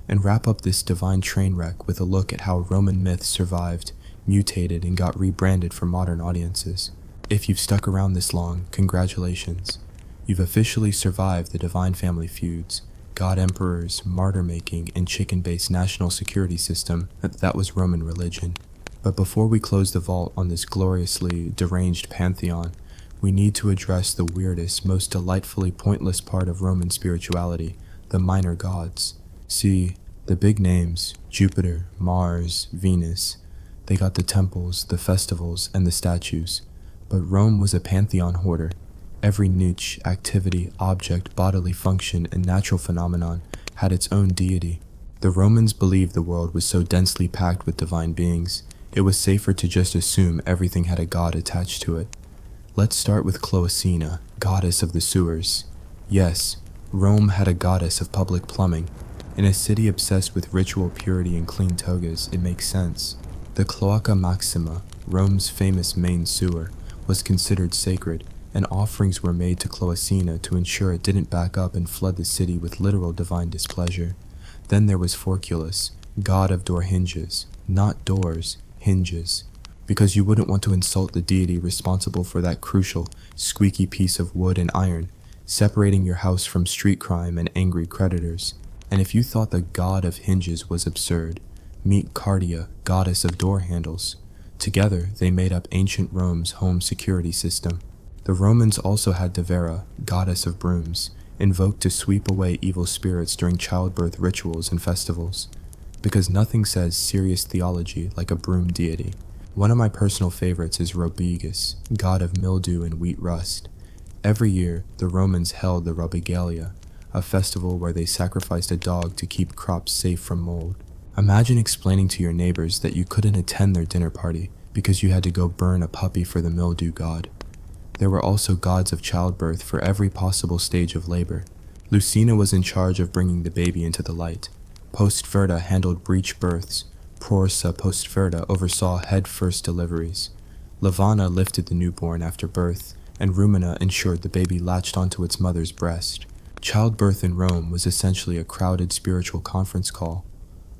and wrap up this divine train wreck with a look at how Roman myths survived, mutated, and got rebranded for modern audiences. If you've stuck around this long, congratulations. You've officially survived the divine family feuds, god emperors, martyr-making, and chicken-based national security system that was Roman religion. But before we close the vault on this gloriously deranged pantheon, we need to address the weirdest, most delightfully pointless part of Roman spirituality, the minor gods. See, the big names, Jupiter, Mars, Venus, they got the temples, the festivals, and the statues. But Rome was a pantheon hoarder. Every niche, activity, object, bodily function, and natural phenomenon had its own deity. The Romans believed the world was so densely packed with divine beings, it was safer to just assume everything had a god attached to it. Let's start with Cloacina, goddess of the sewers. Yes, Rome had a goddess of public plumbing. In a city obsessed with ritual purity and clean togas, it makes sense. The Cloaca Maxima, Rome's famous main sewer, was considered sacred, and offerings were made to Cloacina to ensure it didn't back up and flood the city with literal divine displeasure. Then there was Forculus, god of door hinges, not doors, hinges, because you wouldn't want to insult the deity responsible for that crucial, squeaky piece of wood and iron, separating your house from street crime and angry creditors. And if you thought the god of hinges was absurd, meet Cardia, goddess of door handles. Together, they made up ancient Rome's home security system. The Romans also had Devera, goddess of brooms, invoked to sweep away evil spirits during childbirth rituals and festivals, because nothing says serious theology like a broom deity. One of my personal favorites is Robigus, god of mildew and wheat rust. Every year, the Romans held the Robigalia, a festival where they sacrificed a dog to keep crops safe from mold. Imagine explaining to your neighbors that you couldn't attend their dinner party because you had to go burn a puppy for the mildew god. There were also gods of childbirth for every possible stage of labor. Lucina was in charge of bringing the baby into the light. Postverta handled breech births. Prorsa Postverta oversaw head-first deliveries. Lavana lifted the newborn after birth, and Rumina ensured the baby latched onto its mother's breast. Childbirth in Rome was essentially a crowded spiritual conference call.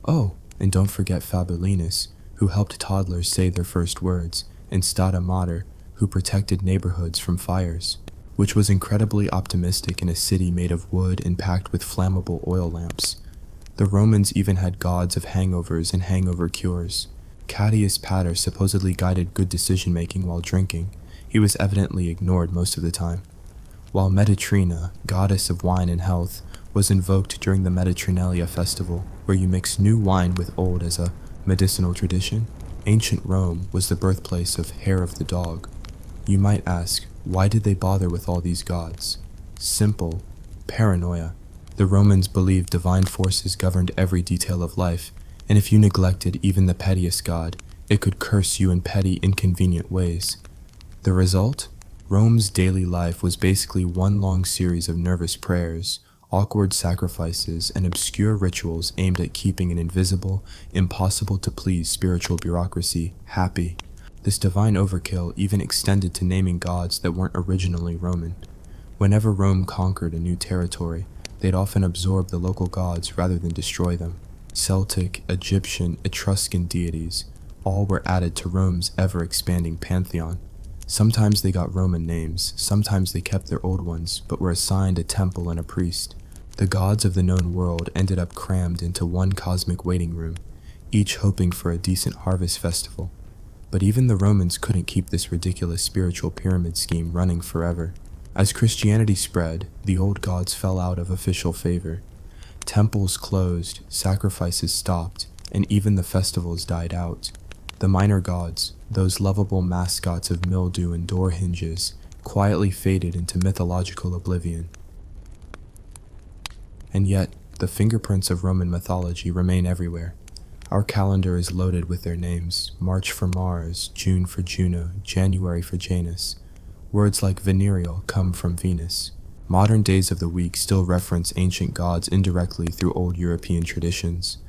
Oh, and don't forget Fabulinus, who helped toddlers say their first words, and Stata Mater, who protected neighborhoods from fires, which was incredibly optimistic in a city made of wood and packed with flammable oil lamps. The Romans even had gods of hangovers and hangover cures. Catius Pater supposedly guided good decision-making while drinking. He was evidently ignored most of the time. While Mediterrina, goddess of wine and health, was invoked during the Mediterranelia festival, where you mix new wine with old as a medicinal tradition, ancient Rome was the birthplace of Hair of the Dog. You might ask, why did they bother with all these gods? Simple. Paranoia. The Romans believed divine forces governed every detail of life, and if you neglected even the pettiest god, it could curse you in petty, inconvenient ways. The result? Rome's daily life was basically one long series of nervous prayers, awkward sacrifices, and obscure rituals aimed at keeping an invisible, impossible-to-please spiritual bureaucracy happy. This divine overkill even extended to naming gods that weren't originally Roman. Whenever Rome conquered a new territory, they'd often absorb the local gods rather than destroy them. Celtic, Egyptian, Etruscan deities, all were added to Rome's ever-expanding pantheon. Sometimes they got Roman names, sometimes they kept their old ones, but were assigned a temple and a priest. The gods of the known world ended up crammed into one cosmic waiting room, each hoping for a decent harvest festival. But even the Romans couldn't keep this ridiculous spiritual pyramid scheme running forever. As Christianity spread, the old gods fell out of official favor. Temples closed, sacrifices stopped, and even the festivals died out. The minor gods, those lovable mascots of mildew and door hinges, quietly faded into mythological oblivion. And yet, the fingerprints of Roman mythology remain everywhere. Our calendar is loaded with their names: March for Mars, June for Juno, January for Janus. Words like venereal come from Venus. Modern days of the week still reference ancient gods indirectly through old European traditions.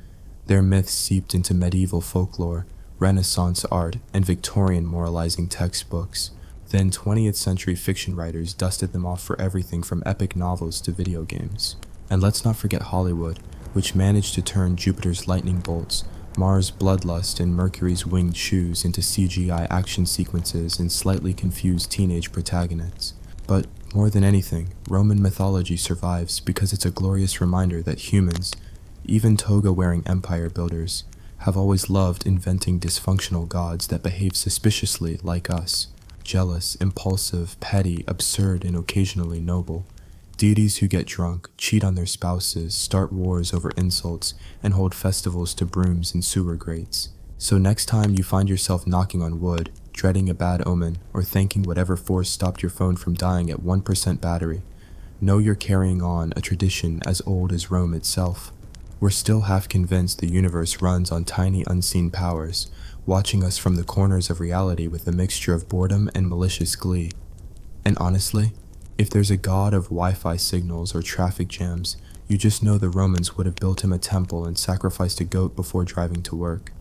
Their myths seeped into medieval folklore, Renaissance art, and Victorian moralizing textbooks. Then 20th century fiction writers dusted them off for everything from epic novels to video games. And let's not forget Hollywood, which managed to turn Jupiter's lightning bolts, Mars' bloodlust, and Mercury's winged shoes into CGI action sequences and slightly confused teenage protagonists. But more than anything, Roman mythology survives because it's a glorious reminder that humans, even toga-wearing empire builders, have always loved inventing dysfunctional gods that behave suspiciously like us. Jealous, impulsive, petty, absurd, and occasionally noble. Deities who get drunk, cheat on their spouses, start wars over insults, and hold festivals to brooms and sewer grates. So next time you find yourself knocking on wood, dreading a bad omen, or thanking whatever force stopped your phone from dying at 1% battery, know you're carrying on a tradition as old as Rome itself. We're still half convinced the universe runs on tiny unseen powers, watching us from the corners of reality with a mixture of boredom and malicious glee. And honestly, if there's a god of Wi-Fi signals or traffic jams, you just know the Romans would have built him a temple and sacrificed a goat before driving to work.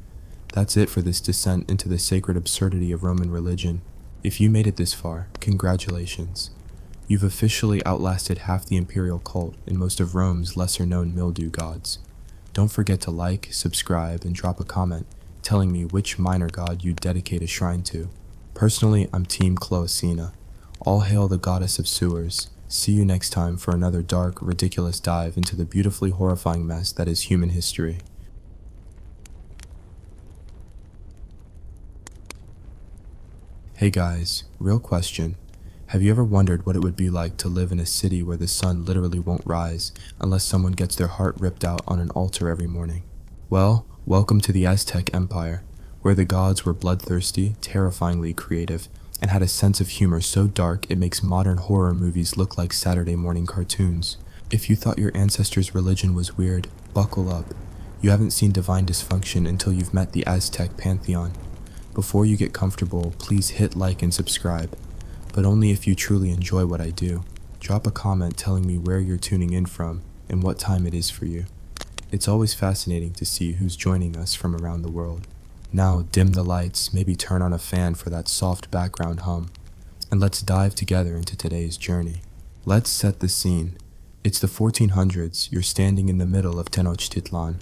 That's it for this descent into the sacred absurdity of Roman religion. If you made it this far, congratulations. You've officially outlasted half the imperial cult and most of Rome's lesser-known mildew gods. Don't forget to like, subscribe, and drop a comment telling me which minor god you'd dedicate a shrine to. Personally, I'm Team Cloacina. All hail the goddess of sewers. See you next time for another dark, ridiculous dive into the beautifully horrifying mess that is human history. Hey guys, real question. Have you ever wondered what it would be like to live in a city where the sun literally won't rise unless someone gets their heart ripped out on an altar every morning? Well, welcome to the Aztec Empire, where the gods were bloodthirsty, terrifyingly creative, and had a sense of humor so dark it makes modern horror movies look like Saturday morning cartoons. If you thought your ancestors' religion was weird, buckle up. You haven't seen divine dysfunction until you've met the Aztec pantheon. Before you get comfortable, please hit like and subscribe. but only if you truly enjoy what I do. Drop a comment telling me where you're tuning in from and what time it is for you. It's always fascinating to see who's joining us from around the world. Now dim the lights, maybe turn on a fan for that soft background hum, and let's dive together into today's journey. Let's set the scene. It's the 1400s. You're standing in the middle of Tenochtitlan,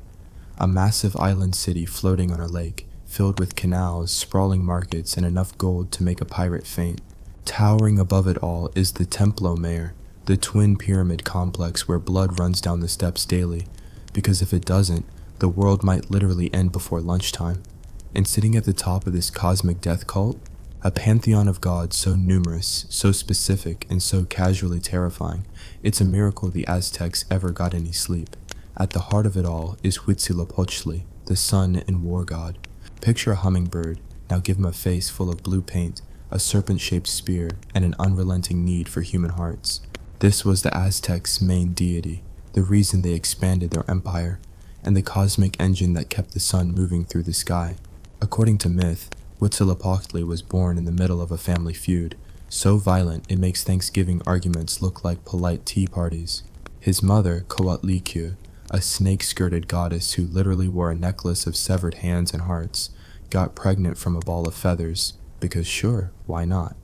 a massive island city floating on a lake, filled with canals, sprawling markets, and enough gold to make a pirate faint. Towering above it all is the Templo Mayor, the twin pyramid complex where blood runs down the steps daily, because if it doesn't, the world might literally end before lunchtime. And sitting at the top of this cosmic death cult, a pantheon of gods so numerous, so specific, and so casually terrifying, it's a miracle the Aztecs ever got any sleep. At the heart of it all is Huitzilopochtli, the sun and war god. Picture a hummingbird, now give him a face full of blue paint, a serpent-shaped spear, and an unrelenting need for human hearts. This was the Aztecs' main deity, the reason they expanded their empire, and the cosmic engine that kept the sun moving through the sky. According to myth, Huitzilopochtli was born in the middle of a family feud, so violent it makes Thanksgiving arguments look like polite tea parties. His mother, Coatlicue, a snake-skirted goddess who literally wore a necklace of severed hands and hearts, got pregnant from a ball of feathers, because sure, why not?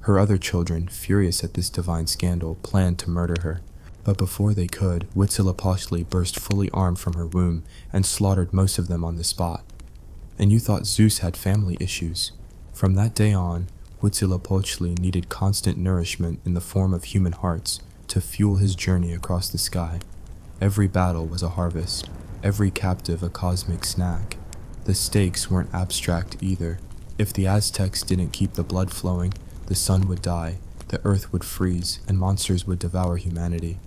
Her other children, furious at this divine scandal, planned to murder her. But before they could, Huitzilopochtli burst fully armed from her womb and slaughtered most of them on the spot. And you thought Zeus had family issues. From that day on, Huitzilopochtli needed constant nourishment in the form of human hearts to fuel his journey across the sky. Every battle was a harvest, every captive a cosmic snack. The stakes weren't abstract either. If the Aztecs didn't keep the blood flowing, the sun would die, the earth would freeze, and monsters would devour humanity.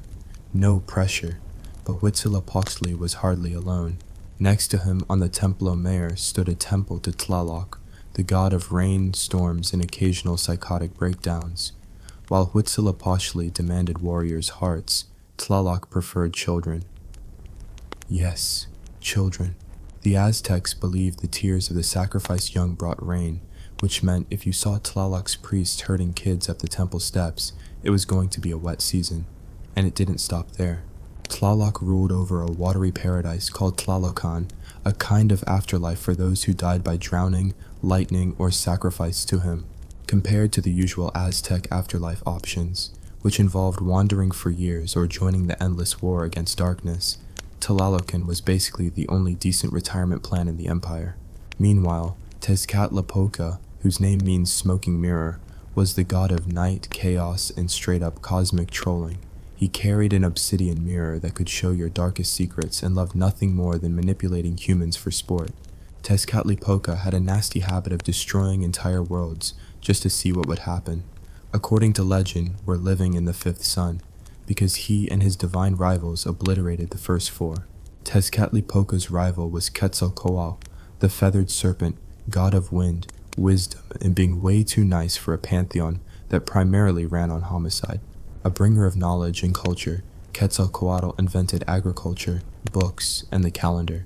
No pressure, but Huitzilopochtli was hardly alone. Next to him on the Templo Mayor stood a temple to Tlaloc, the god of rain, storms, and occasional psychotic breakdowns. While Huitzilopochtli demanded warriors' hearts, Tlaloc preferred children. Yes, children. The Aztecs believed the tears of the sacrificed young brought rain, which meant if you saw Tlaloc's priests herding kids up the temple steps, it was going to be a wet season. And it didn't stop there. Tlaloc ruled over a watery paradise called Tlalocan, a kind of afterlife for those who died by drowning, lightning, or sacrifice to him. Compared to the usual Aztec afterlife options, which involved wandering for years or joining the endless war against darkness, Tlalocan was basically the only decent retirement plan in the empire. Meanwhile, Tezcatlipoca, whose name means smoking mirror, was the god of night, chaos, and straight-up cosmic trolling. He carried an obsidian mirror that could show your darkest secrets and loved nothing more than manipulating humans for sport. Tezcatlipoca had a nasty habit of destroying entire worlds just to see what would happen. According to legend, we're living in the fifth sun, because he and his divine rivals obliterated the first four. Tezcatlipoca's rival was Quetzalcoatl, the feathered serpent, god of wind, wisdom, and being way too nice for a pantheon that primarily ran on homicide. A bringer of knowledge and culture, Quetzalcoatl invented agriculture, books, and the calendar.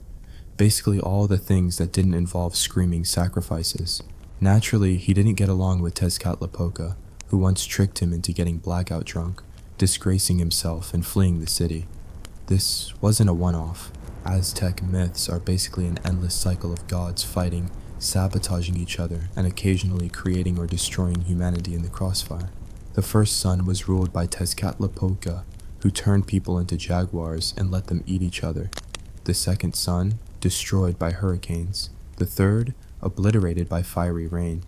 Basically all the things that didn't involve screaming sacrifices. Naturally, he didn't get along with Tezcatlipoca, who once tricked him into getting blackout drunk, disgracing himself and fleeing the city. This wasn't a one-off. Aztec myths are basically an endless cycle of gods fighting, sabotaging each other, and occasionally creating or destroying humanity in the crossfire. The first sun was ruled by Tezcatlipoca, who turned people into jaguars and let them eat each other. The second sun, destroyed by hurricanes. The third, obliterated by fiery rain.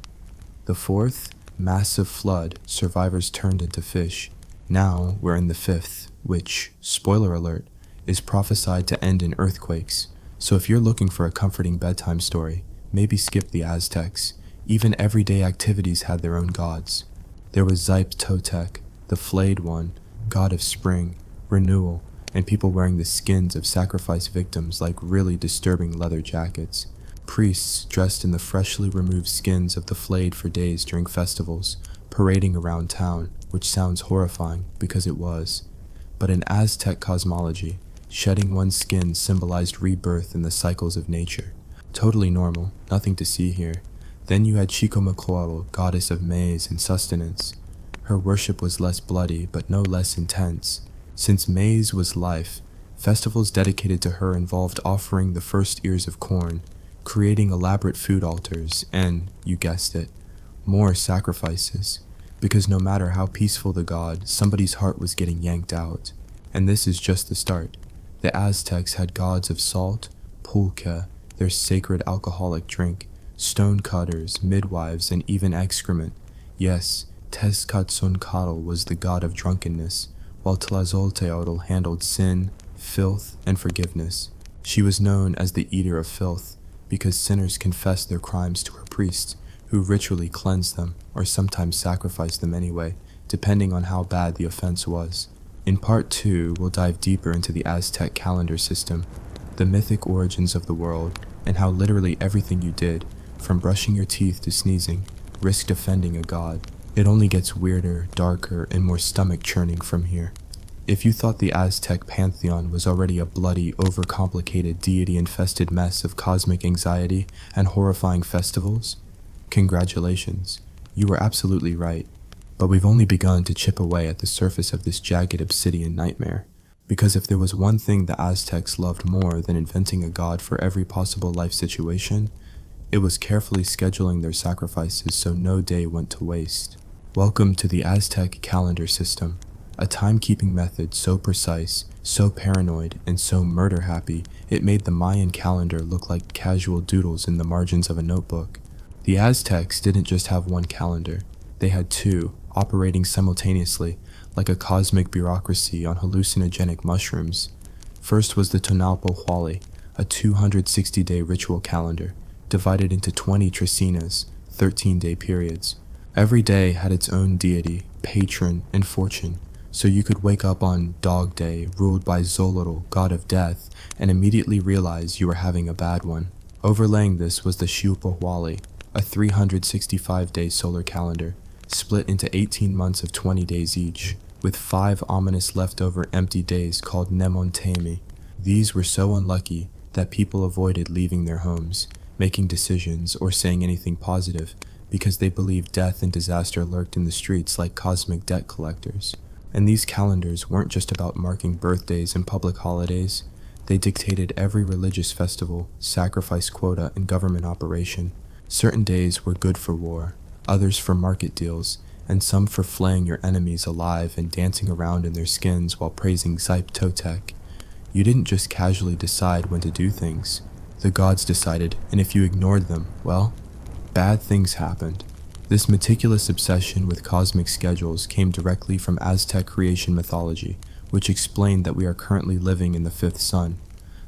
The fourth, massive flood, survivors turned into fish. Now we're in the fifth, which, spoiler alert, is prophesied to end in earthquakes. So if you're looking for a comforting bedtime story, maybe skip the Aztecs. Even everyday activities had their own gods. There was Xipe-Totec, the flayed one, god of spring, renewal, and people wearing the skins of sacrificed victims like really disturbing leather jackets. Priests dressed in the freshly removed skins of the flayed for days during festivals, parading around town, which sounds horrifying because it was. But in Aztec cosmology, shedding one's skin symbolized rebirth in the cycles of nature. Totally normal, nothing to see here. Then you had Chicomacoatl, goddess of maize and sustenance. Her worship was less bloody, but no less intense. Since maize was life, festivals dedicated to her involved offering the first ears of corn, creating elaborate food altars, and, you guessed it, more sacrifices. Because no matter how peaceful the god, somebody's heart was getting yanked out. And this is just the start. The Aztecs had gods of salt, pulque, their sacred alcoholic drink, stone cutters, midwives, and even excrement. Yes, Tezcatzoncatl was the god of drunkenness, while Tlazolteotl handled sin, filth, and forgiveness. She was known as the Eater of Filth, because sinners confessed their crimes to her priests, who ritually cleansed them, or sometimes sacrificed them anyway, depending on how bad the offense was. In part 2, we'll dive deeper into the Aztec calendar system, the mythic origins of the world, and how literally everything you did, from brushing your teeth to sneezing, risked offending a god. It only gets weirder, darker, and more stomach-churning from here. If you thought the Aztec pantheon was already a bloody, overcomplicated, deity-infested mess of cosmic anxiety and horrifying festivals, congratulations, you were absolutely right. But we've only begun to chip away at the surface of this jagged obsidian nightmare. Because if there was one thing the Aztecs loved more than inventing a god for every possible life situation, it was carefully scheduling their sacrifices so no day went to waste. Welcome to the Aztec calendar system, a timekeeping method so precise, so paranoid, and so murder-happy it made the Mayan calendar look like casual doodles in the margins of a notebook. The Aztecs didn't just have one calendar, they had two, operating simultaneously, like a cosmic bureaucracy on hallucinogenic mushrooms. First was the Tonalpohualli, a 260-day ritual calendar, divided into 20 tricinas, 13-day periods. Every day had its own deity, patron, and fortune, so you could wake up on Dog Day, ruled by Xolotl, god of death, and immediately realize you were having a bad one. Overlaying this was the Xiuhpohualli, a 365-day solar calendar, split into 18 months of 20 days each, with 5 ominous leftover empty days called Nemontemi. These were so unlucky that people avoided leaving their homes, making decisions, or saying anything positive, because they believed death and disaster lurked in the streets like cosmic debt collectors. And these calendars weren't just about marking birthdays and public holidays. They dictated every religious festival, sacrifice quota, and government operation. Certain days were good for war, others for market deals, and some for flaying your enemies alive and dancing around in their skins while praising Xipe-Totec. You didn't just casually decide when to do things. The gods decided, and if you ignored them, well, bad things happened. This meticulous obsession with cosmic schedules came directly from Aztec creation mythology, which explained that we are currently living in the fifth sun,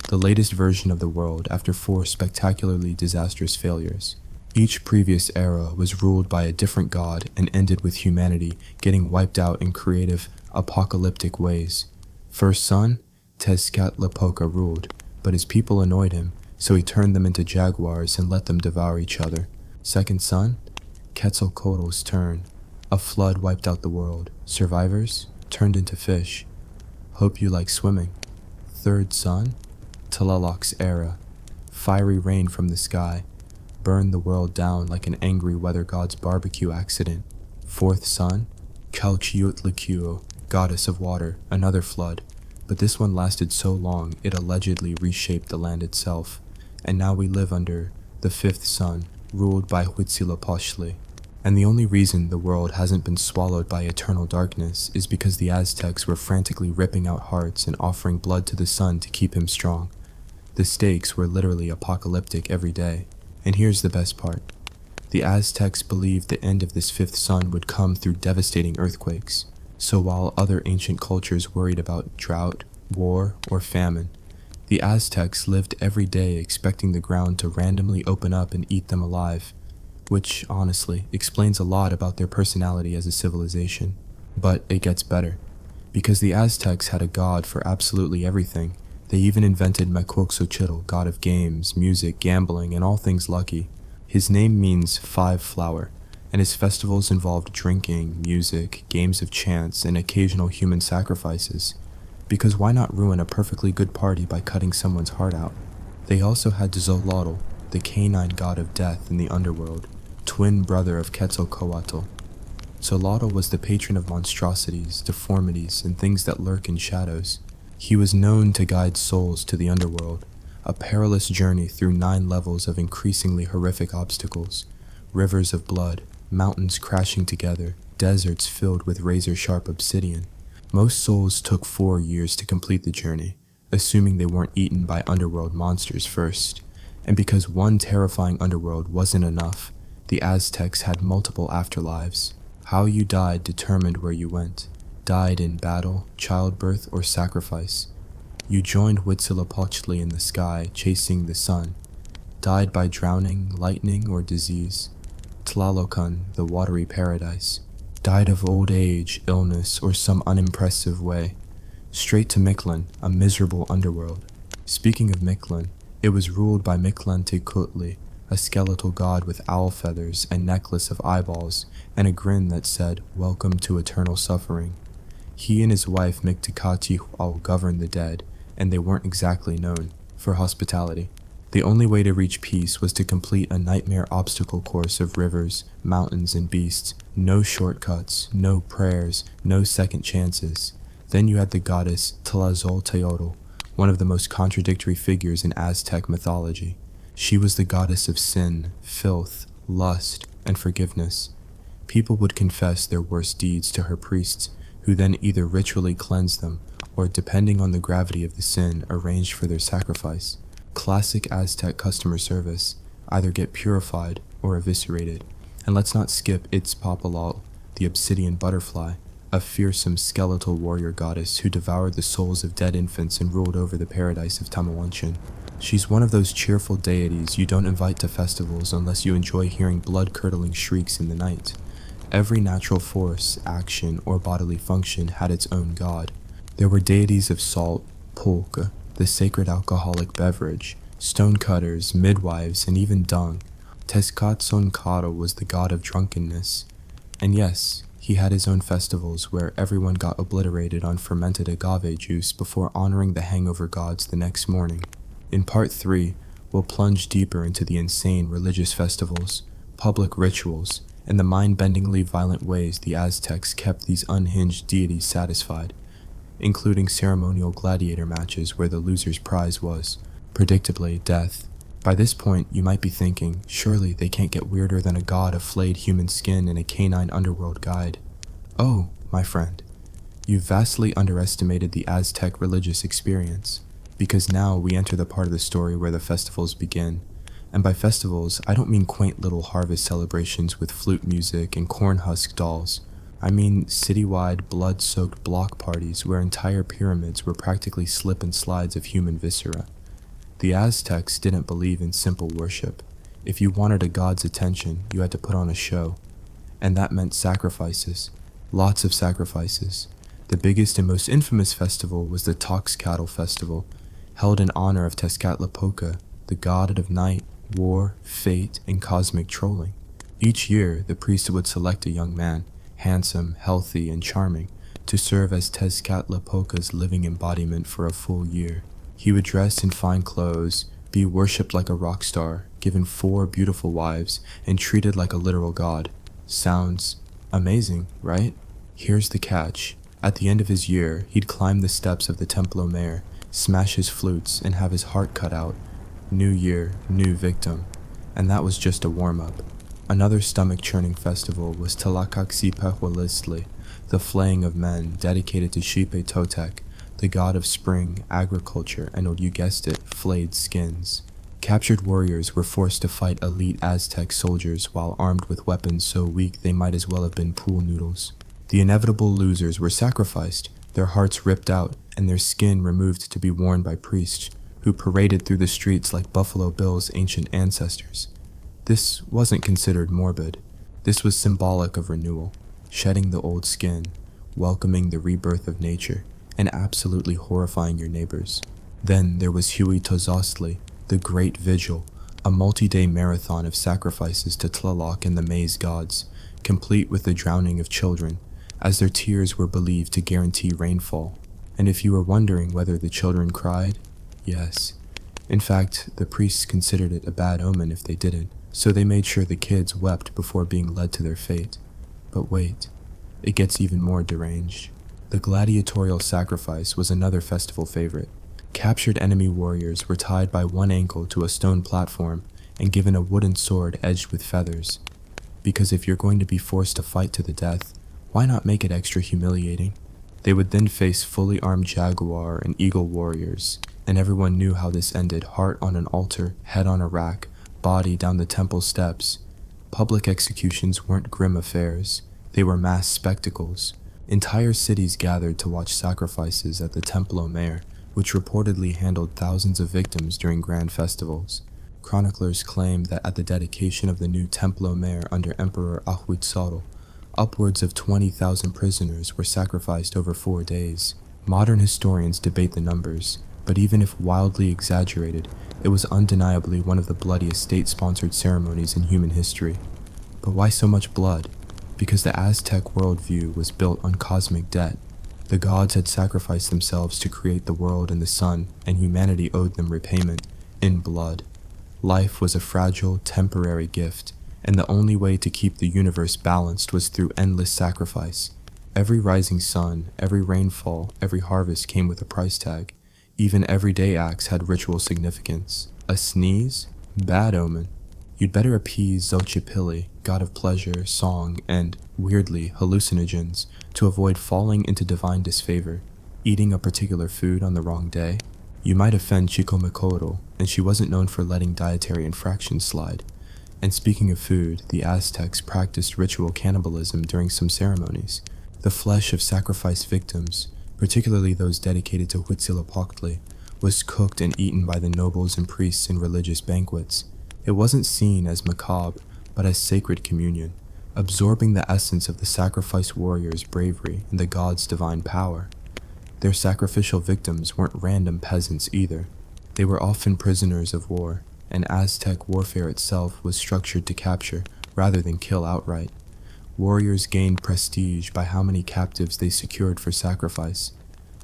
the latest version of the world after 4 spectacularly disastrous failures. Each previous era was ruled by a different god and ended with humanity getting wiped out in creative, apocalyptic ways. First son, Tezcatlipoca ruled, but his people annoyed him, so he turned them into jaguars and let them devour each other. Second son, Quetzalcoatl's turn. A flood wiped out the world. Survivors turned into fish. Hope you like swimming. Third son, Tlaloc's era. Fiery rain from the sky. Burned the world down like an angry weather god's barbecue accident. Fourth son, Calchiutlikuo, goddess of water, another flood. But this one lasted so long it allegedly reshaped the land itself. And now we live under the fifth sun, ruled by Huitzilopochtli. And the only reason the world hasn't been swallowed by eternal darkness is because the Aztecs were frantically ripping out hearts and offering blood to the sun to keep him strong. The stakes were literally apocalyptic every day. And here's the best part. The Aztecs believed the end of this fifth sun would come through devastating earthquakes. So while other ancient cultures worried about drought, war, or famine, the Aztecs lived every day expecting the ground to randomly open up and eat them alive, which, honestly, explains a lot about their personality as a civilization. But it gets better. Because the Aztecs had a god for absolutely everything, they even invented Mequoxochitl, god of games, music, gambling, and all things lucky. His name means 5 flower, and his festivals involved drinking, music, games of chance, and occasional human sacrifices. Because why not ruin a perfectly good party by cutting someone's heart out? They also had Xolotl, the canine god of death in the underworld, twin brother of Quetzalcoatl. Solotl was the patron of monstrosities, deformities, and things that lurk in shadows. He was known to guide souls to the underworld, a perilous journey through 9 levels of increasingly horrific obstacles, rivers of blood, mountains crashing together, deserts filled with razor-sharp obsidian. Most souls took 4 years to complete the journey, assuming they weren't eaten by underworld monsters first. And because one terrifying underworld wasn't enough, the Aztecs had multiple afterlives. How you died determined where you went. Died in battle, childbirth, or sacrifice. You joined Huitzilopochtli in the sky, chasing the sun. Died by drowning, lightning, or disease. Tlalocan, the watery paradise. Died of old age, illness, or some unimpressive way. Straight to Mictlan, a miserable underworld. Speaking of Mictlan, it was ruled by Mictlantecuhtli, a skeletal god with owl feathers and necklace of eyeballs, and a grin that said, "Welcome to eternal suffering." He and his wife Mictlantecuhtli governed the dead, and they weren't exactly known for hospitality. The only way to reach peace was to complete a nightmare obstacle course of rivers, mountains, and beasts. No shortcuts, no prayers, no second chances. Then you had the goddess Tlazolteotl, one of the most contradictory figures in Aztec mythology. She was the goddess of sin, filth, lust, and forgiveness. People would confess their worst deeds to her priests, who then either ritually cleansed them, or depending on the gravity of the sin, arranged for their sacrifice. Classic Aztec customer service, either get purified or eviscerated. And let's not skip Itzpapalal, the obsidian butterfly, a fearsome skeletal warrior goddess who devoured the souls of dead infants and ruled over the paradise of Tamawanchan. She's one of those cheerful deities you don't invite to festivals unless you enjoy hearing blood-curdling shrieks in the night. Every natural force, action, or bodily function had its own god. There were deities of salt, pulque, the sacred alcoholic beverage, stonecutters, midwives, and even dung. Tezcatzoncatl was the god of drunkenness. And yes, he had his own festivals where everyone got obliterated on fermented agave juice before honoring the hangover gods the next morning. In part 3, we'll plunge deeper into the insane religious festivals, public rituals, and the mind-bendingly violent ways the Aztecs kept these unhinged deities satisfied, including ceremonial gladiator matches where the loser's prize was, predictably, death. By this point, you might be thinking, surely they can't get weirder than a god of flayed human skin and a canine underworld guide. Oh, my friend, you've vastly underestimated the Aztec religious experience, because now we enter the part of the story where the festivals begin. And by festivals, I don't mean quaint little harvest celebrations with flute music and corn husk dolls. I mean citywide, blood-soaked block parties where entire pyramids were practically slip and slides of human viscera. The Aztecs didn't believe in simple worship. If you wanted a god's attention, you had to put on a show. And that meant sacrifices. Lots of sacrifices. The biggest and most infamous festival was the Toxcatl Festival, held in honor of Tezcatlipoca, the god of night, war, fate, and cosmic trolling. Each year, the priest would select a young man, handsome, healthy, and charming, to serve as Tezcatlipoca's living embodiment for a full year. He would dress in fine clothes, be worshipped like a rock star, given 4 beautiful wives, and treated like a literal god. Sounds amazing, right? Here's the catch. At the end of his year, he'd climb the steps of the Templo Mayor, smash his flutes, and have his heart cut out. New year, new victim. And that was just a warm-up. Another stomach-churning festival was Tlacaxipehualistli, the flaying of men, dedicated to Xipe Totec, the god of spring, agriculture, and, you guessed it, flayed skins. Captured warriors were forced to fight elite Aztec soldiers while armed with weapons so weak they might as well have been pool noodles. The inevitable losers were sacrificed, their hearts ripped out, and their skin removed to be worn by priests, who paraded through the streets like Buffalo Bill's ancient ancestors. This wasn't considered morbid. This was symbolic of renewal, shedding the old skin, welcoming the rebirth of nature, and absolutely horrifying your neighbors. Then there was Huitzilopochtli, the Great Vigil, a multi-day marathon of sacrifices to Tlaloc and the maize gods, complete with the drowning of children, as their tears were believed to guarantee rainfall. And if you were wondering whether the children cried, yes. In fact, the priests considered it a bad omen if they didn't, so they made sure the kids wept before being led to their fate. But wait, it gets even more deranged. The gladiatorial sacrifice was another festival favorite. Captured enemy warriors were tied by one ankle to a stone platform and given a wooden sword edged with feathers. Because if you're going to be forced to fight to the death, why not make it extra humiliating? They would then face fully armed jaguar and eagle warriors, and everyone knew how this ended: heart on an altar, head on a rack, body down the temple steps. Public executions weren't grim affairs, they were mass spectacles. Entire cities gathered to watch sacrifices at the Templo Mayor, which reportedly handled thousands of victims during grand festivals. Chroniclers claim that at the dedication of the new Templo Mayor under Emperor Ahuitzotl, upwards of 20,000 prisoners were sacrificed over 4 days. Modern historians debate the numbers, but even if wildly exaggerated, it was undeniably one of the bloodiest state-sponsored ceremonies in human history. But why so much blood? Because the Aztec worldview was built on cosmic debt. The gods had sacrificed themselves to create the world and the sun, and humanity owed them repayment in blood. Life was a fragile, temporary gift, and the only way to keep the universe balanced was through endless sacrifice. Every rising sun, every rainfall, every harvest came with a price tag. Even everyday acts had ritual significance. A sneeze? Bad omen. You'd better appease Xochipilli, god of pleasure, song, and, weirdly, hallucinogens, to avoid falling into divine disfavor. Eating a particular food on the wrong day? You might offend Chicomicoatl, and she wasn't known for letting dietary infractions slide. And speaking of food, the Aztecs practiced ritual cannibalism during some ceremonies. The flesh of sacrificed victims, particularly those dedicated to Huitzilopochtli, was cooked and eaten by the nobles and priests in religious banquets. It wasn't seen as macabre, but as sacred communion, absorbing the essence of the sacrificed warrior's bravery and the god's divine power. Their sacrificial victims weren't random peasants either. They were often prisoners of war, and Aztec warfare itself was structured to capture rather than kill outright. Warriors gained prestige by how many captives they secured for sacrifice.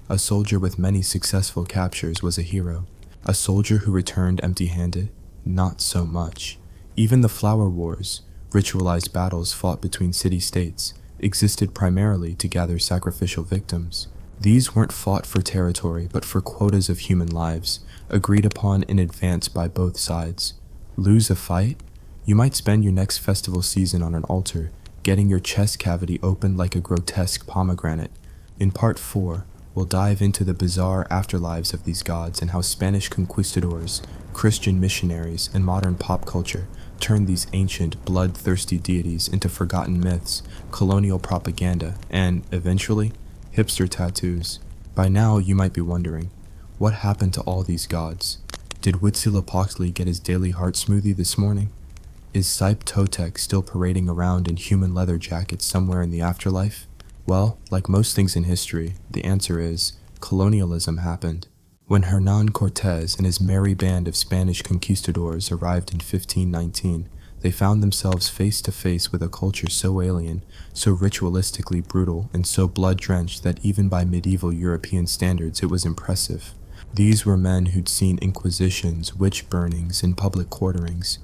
A soldier with many successful captures was a hero. A soldier who returned empty-handed? Not so much. Even the Flower Wars, ritualized battles fought between city-states, existed primarily to gather sacrificial victims. These weren't fought for territory, but for quotas of human lives, agreed upon in advance by both sides. Lose a fight? You might spend your next festival season on an altar, getting your chest cavity opened like a grotesque pomegranate. In part 4, we'll dive into the bizarre afterlives of these gods and how Spanish conquistadors, Christian missionaries, and modern pop culture turned these ancient, bloodthirsty deities into forgotten myths, colonial propaganda, and, eventually, hipster tattoos. By now, you might be wondering, what happened to all these gods? Did Huitzilopochtli get his daily heart smoothie this morning? Is Sipe Totec still parading around in human leather jackets somewhere in the afterlife? Well, like most things in history, the answer is, colonialism happened. When Hernán Cortés and his merry band of Spanish conquistadors arrived in 1519, they found themselves face to face with a culture so alien, so ritualistically brutal, and so blood-drenched that even by medieval European standards it was impressive. These were men who'd seen inquisitions, witch burnings, and public quarterings,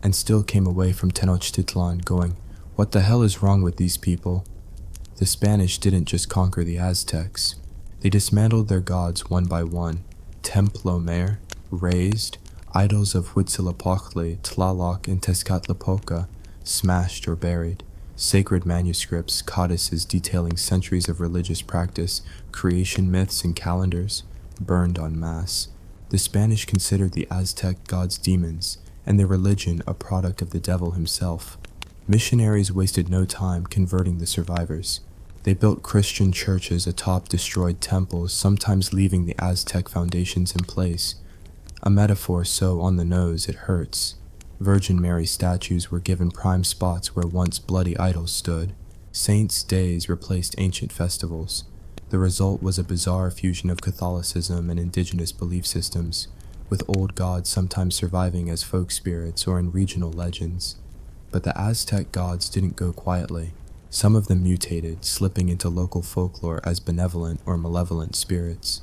and still came away from Tenochtitlan going, "What the hell is wrong with these people?" The Spanish didn't just conquer the Aztecs. They dismantled their gods one by one. Templo Mayor, razed, idols of Huitzilopochtli, Tlaloc, and Tezcatlipoca, smashed or buried. Sacred manuscripts, codices detailing centuries of religious practice, creation myths, and calendars, burned en masse. The Spanish considered the Aztec gods demons, and their religion a product of the devil himself. Missionaries wasted no time converting the survivors. They built Christian churches atop destroyed temples, sometimes leaving the Aztec foundations in place. A metaphor so on the nose it hurts. Virgin Mary statues were given prime spots where once bloody idols stood. Saints' days replaced ancient festivals. The result was a bizarre fusion of Catholicism and indigenous belief systems, with old gods sometimes surviving as folk spirits or in regional legends. But the Aztec gods didn't go quietly. Some of them mutated, slipping into local folklore as benevolent or malevolent spirits.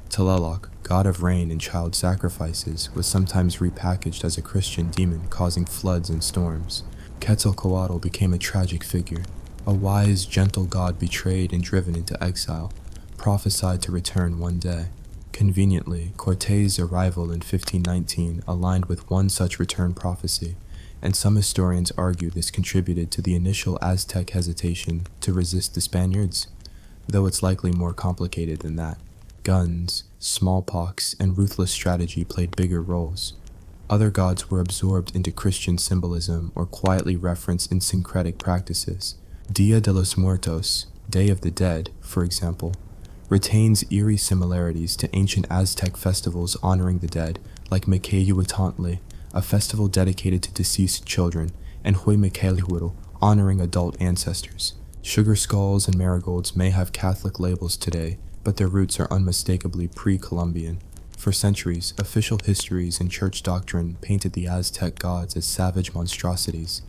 Tlaloc, god of rain and child sacrifices, was sometimes repackaged as a Christian demon causing floods and storms. Quetzalcoatl became a tragic figure. A wise, gentle god betrayed and driven into exile, prophesied to return one day. Conveniently, Cortés' arrival in 1519 aligned with one such return prophecy, and some historians argue this contributed to the initial Aztec hesitation to resist the Spaniards, though it's likely more complicated than that. Guns, smallpox, and ruthless strategy played bigger roles. Other gods were absorbed into Christian symbolism or quietly referenced in syncretic practices. Dia de los Muertos, Day of the Dead, for example, retains eerie similarities to ancient Aztec festivals honoring the dead, like Miquelhuitantli, a festival dedicated to deceased children, and Huimiquelhuitl, honoring adult ancestors. Sugar skulls and marigolds may have Catholic labels today, but their roots are unmistakably pre-Columbian. For centuries, official histories and church doctrine painted the Aztec gods as savage monstrosities,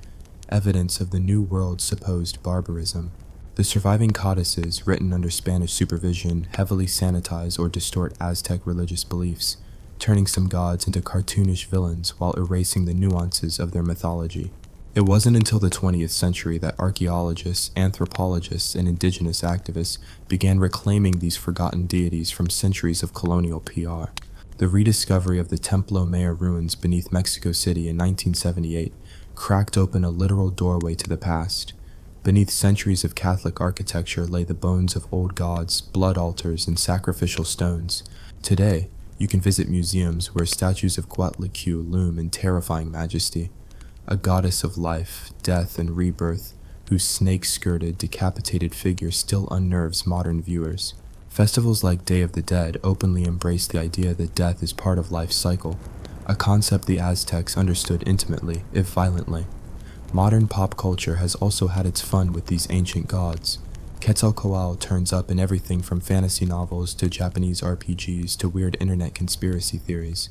evidence of the New World's supposed barbarism. The surviving codices, written under Spanish supervision, heavily sanitize or distort Aztec religious beliefs, turning some gods into cartoonish villains while erasing the nuances of their mythology. It wasn't until the 20th century that archaeologists, anthropologists, and indigenous activists began reclaiming these forgotten deities from centuries of colonial PR. The rediscovery of the Templo Mayor ruins beneath Mexico City in 1978 cracked open a literal doorway to the past. Beneath centuries of Catholic architecture lay the bones of old gods, blood altars, and sacrificial stones. Today, you can visit museums where statues of Coatlicue loom in terrifying majesty, a goddess of life, death, and rebirth, whose snake-skirted, decapitated figure still unnerves modern viewers. Festivals like Day of the Dead openly embrace the idea that death is part of life's cycle, a concept the Aztecs understood intimately, if violently. Modern pop culture has also had its fun with these ancient gods. Quetzalcoatl turns up in everything from fantasy novels to Japanese RPGs to weird internet conspiracy theories.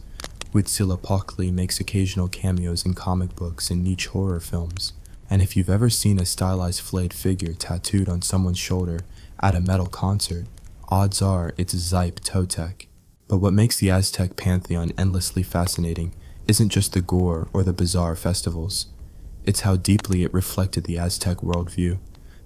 Huitzilopochtli makes occasional cameos in comic books and niche horror films. And if you've ever seen a stylized flayed figure tattooed on someone's shoulder at a metal concert, odds are it's Zype Totec. But what makes the Aztec pantheon endlessly fascinating isn't just the gore or the bizarre festivals. It's how deeply it reflected the Aztec worldview.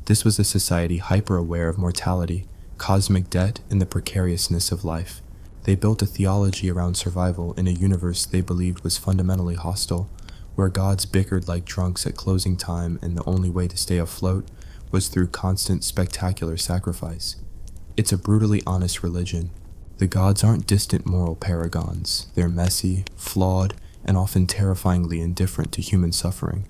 This was a society hyper-aware of mortality, cosmic debt, and the precariousness of life. They built a theology around survival in a universe they believed was fundamentally hostile, where gods bickered like drunks at closing time and the only way to stay afloat was through constant spectacular sacrifice. It's a brutally honest religion. The gods aren't distant moral paragons. They're messy, flawed, and often terrifyingly indifferent to human suffering.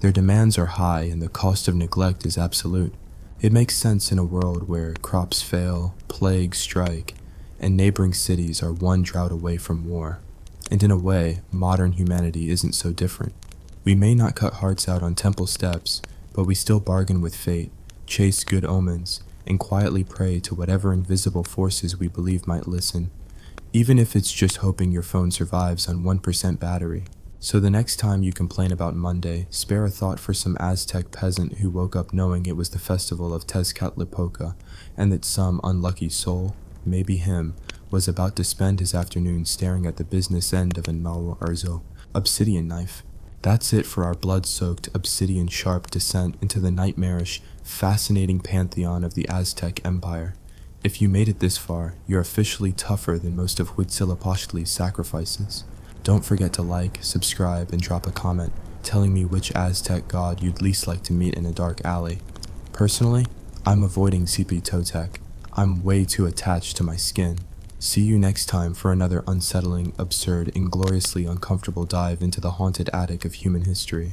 Their demands are high and the cost of neglect is absolute. It makes sense in a world where crops fail, plagues strike, and neighboring cities are one drought away from war. And in a way, modern humanity isn't so different. We may not cut hearts out on temple steps, but we still bargain with fate, chase good omens, and quietly pray to whatever invisible forces we believe might listen, even if it's just hoping your phone survives on 1% battery. So the next time you complain about Monday, spare a thought for some Aztec peasant who woke up knowing it was the festival of Tezcatlipoca, and that some unlucky soul, maybe him, was about to spend his afternoon staring at the business end of a Nile Arzo, obsidian knife. That's it for our blood-soaked, obsidian-sharp descent into the nightmarish, fascinating pantheon of the Aztec Empire. If you made it this far, you're officially tougher than most of Huitzilopochtli's sacrifices. Don't forget to like, subscribe, and drop a comment telling me which Aztec god you'd least like to meet in a dark alley. Personally, I'm avoiding Zype Totec. I'm way too attached to my skin. See you next time for another unsettling, absurd, and gloriously uncomfortable dive into the haunted attic of human history.